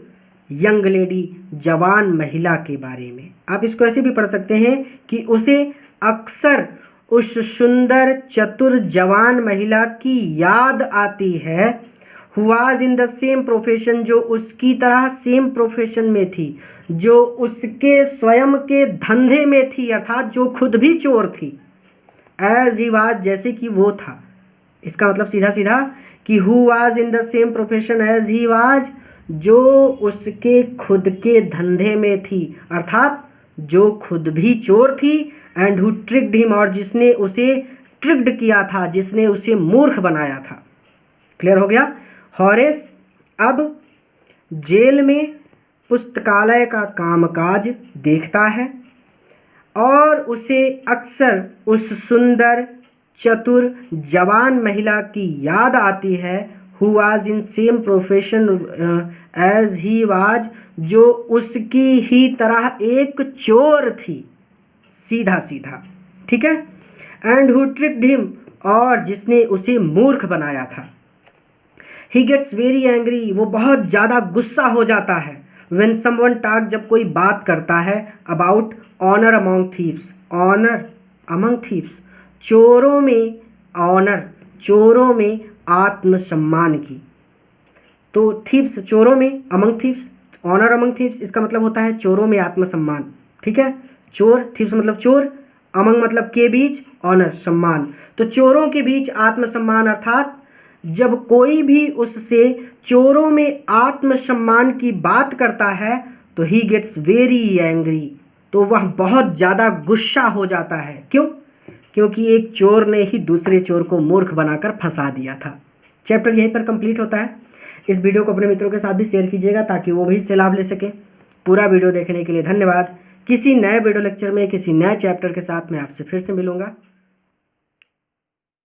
यंग लेडी, जवान महिला के बारे में। आप इसको ऐसे भी पढ़ सकते हैं कि उसे अक्सर उस सुंदर, चतुर, जवान महिला की याद आती है, who was in the same profession, जो उसकी तरह सेम प्रोफेशन में थी, जो उसके स्वयं के धंधे में थी, अर्थात जो खुद भी चोर थी। एज ही वाज, जैसे कि वो था। इसका मतलब सीधा सीधा कि who was in the same profession as he was, जो उसके खुद के धंधे में थी, अर्थात जो खुद भी चोर थी। एंड हु ट्रिक्ड हिम, और जिसने उसे ट्रिक्ड किया था, जिसने उसे मूर्ख बनाया था। क्लियर हो गया। हॉरेस अब जेल में पुस्तकालय का कामकाज देखता है और उसे अक्सर उस सुंदर, चतुर, जवान महिला की याद आती है, who was in same profession as he was, जो उसकी ही तरह एक चोर थी, सीधा सीधा, ठीक है। एंड हु ट्रिक्ड हिम, और जिसने उसे मूर्ख बनाया था। ही गेट्स वेरी एंग्री, वो बहुत ज़्यादा गुस्सा हो जाता है। व्हेन समवन टॉक, जब कोई बात करता है, about honour among thieves, honour among thieves, चोरों में ऑनर, चोरों में आत्मसम्मान की। तो थीव्स चोरों में, among thieves, honour among thieves, इसका मतलब होता है चोरों में आत्मसम्मान, ठीक है। चोर, थीव्स मतलब चोर, अमंग मतलब के बीच, ऑनर सम्मान। तो चोरों के बीच आत्मसम्मान, अर्थात जब कोई भी उससे चोरों में आत्मसम्मान की बात करता है तो ही गेट्स वेरी एंग्री, तो वह बहुत ज़्यादा गुस्सा हो जाता है। क्यों? क्योंकि एक चोर ने ही दूसरे चोर को मूर्ख बनाकर फंसा दिया था। चैप्टर यहीं पर कंप्लीट होता है। इस वीडियो को अपने मित्रों के साथ भी शेयर कीजिएगा ताकि वो भी इससे लाभ ले सकें। पूरा वीडियो देखने के लिए धन्यवाद। किसी नए वीडियो लेक्चर में किसी नए चैप्टर के साथ मैं आपसे फिर से मिलूंगा।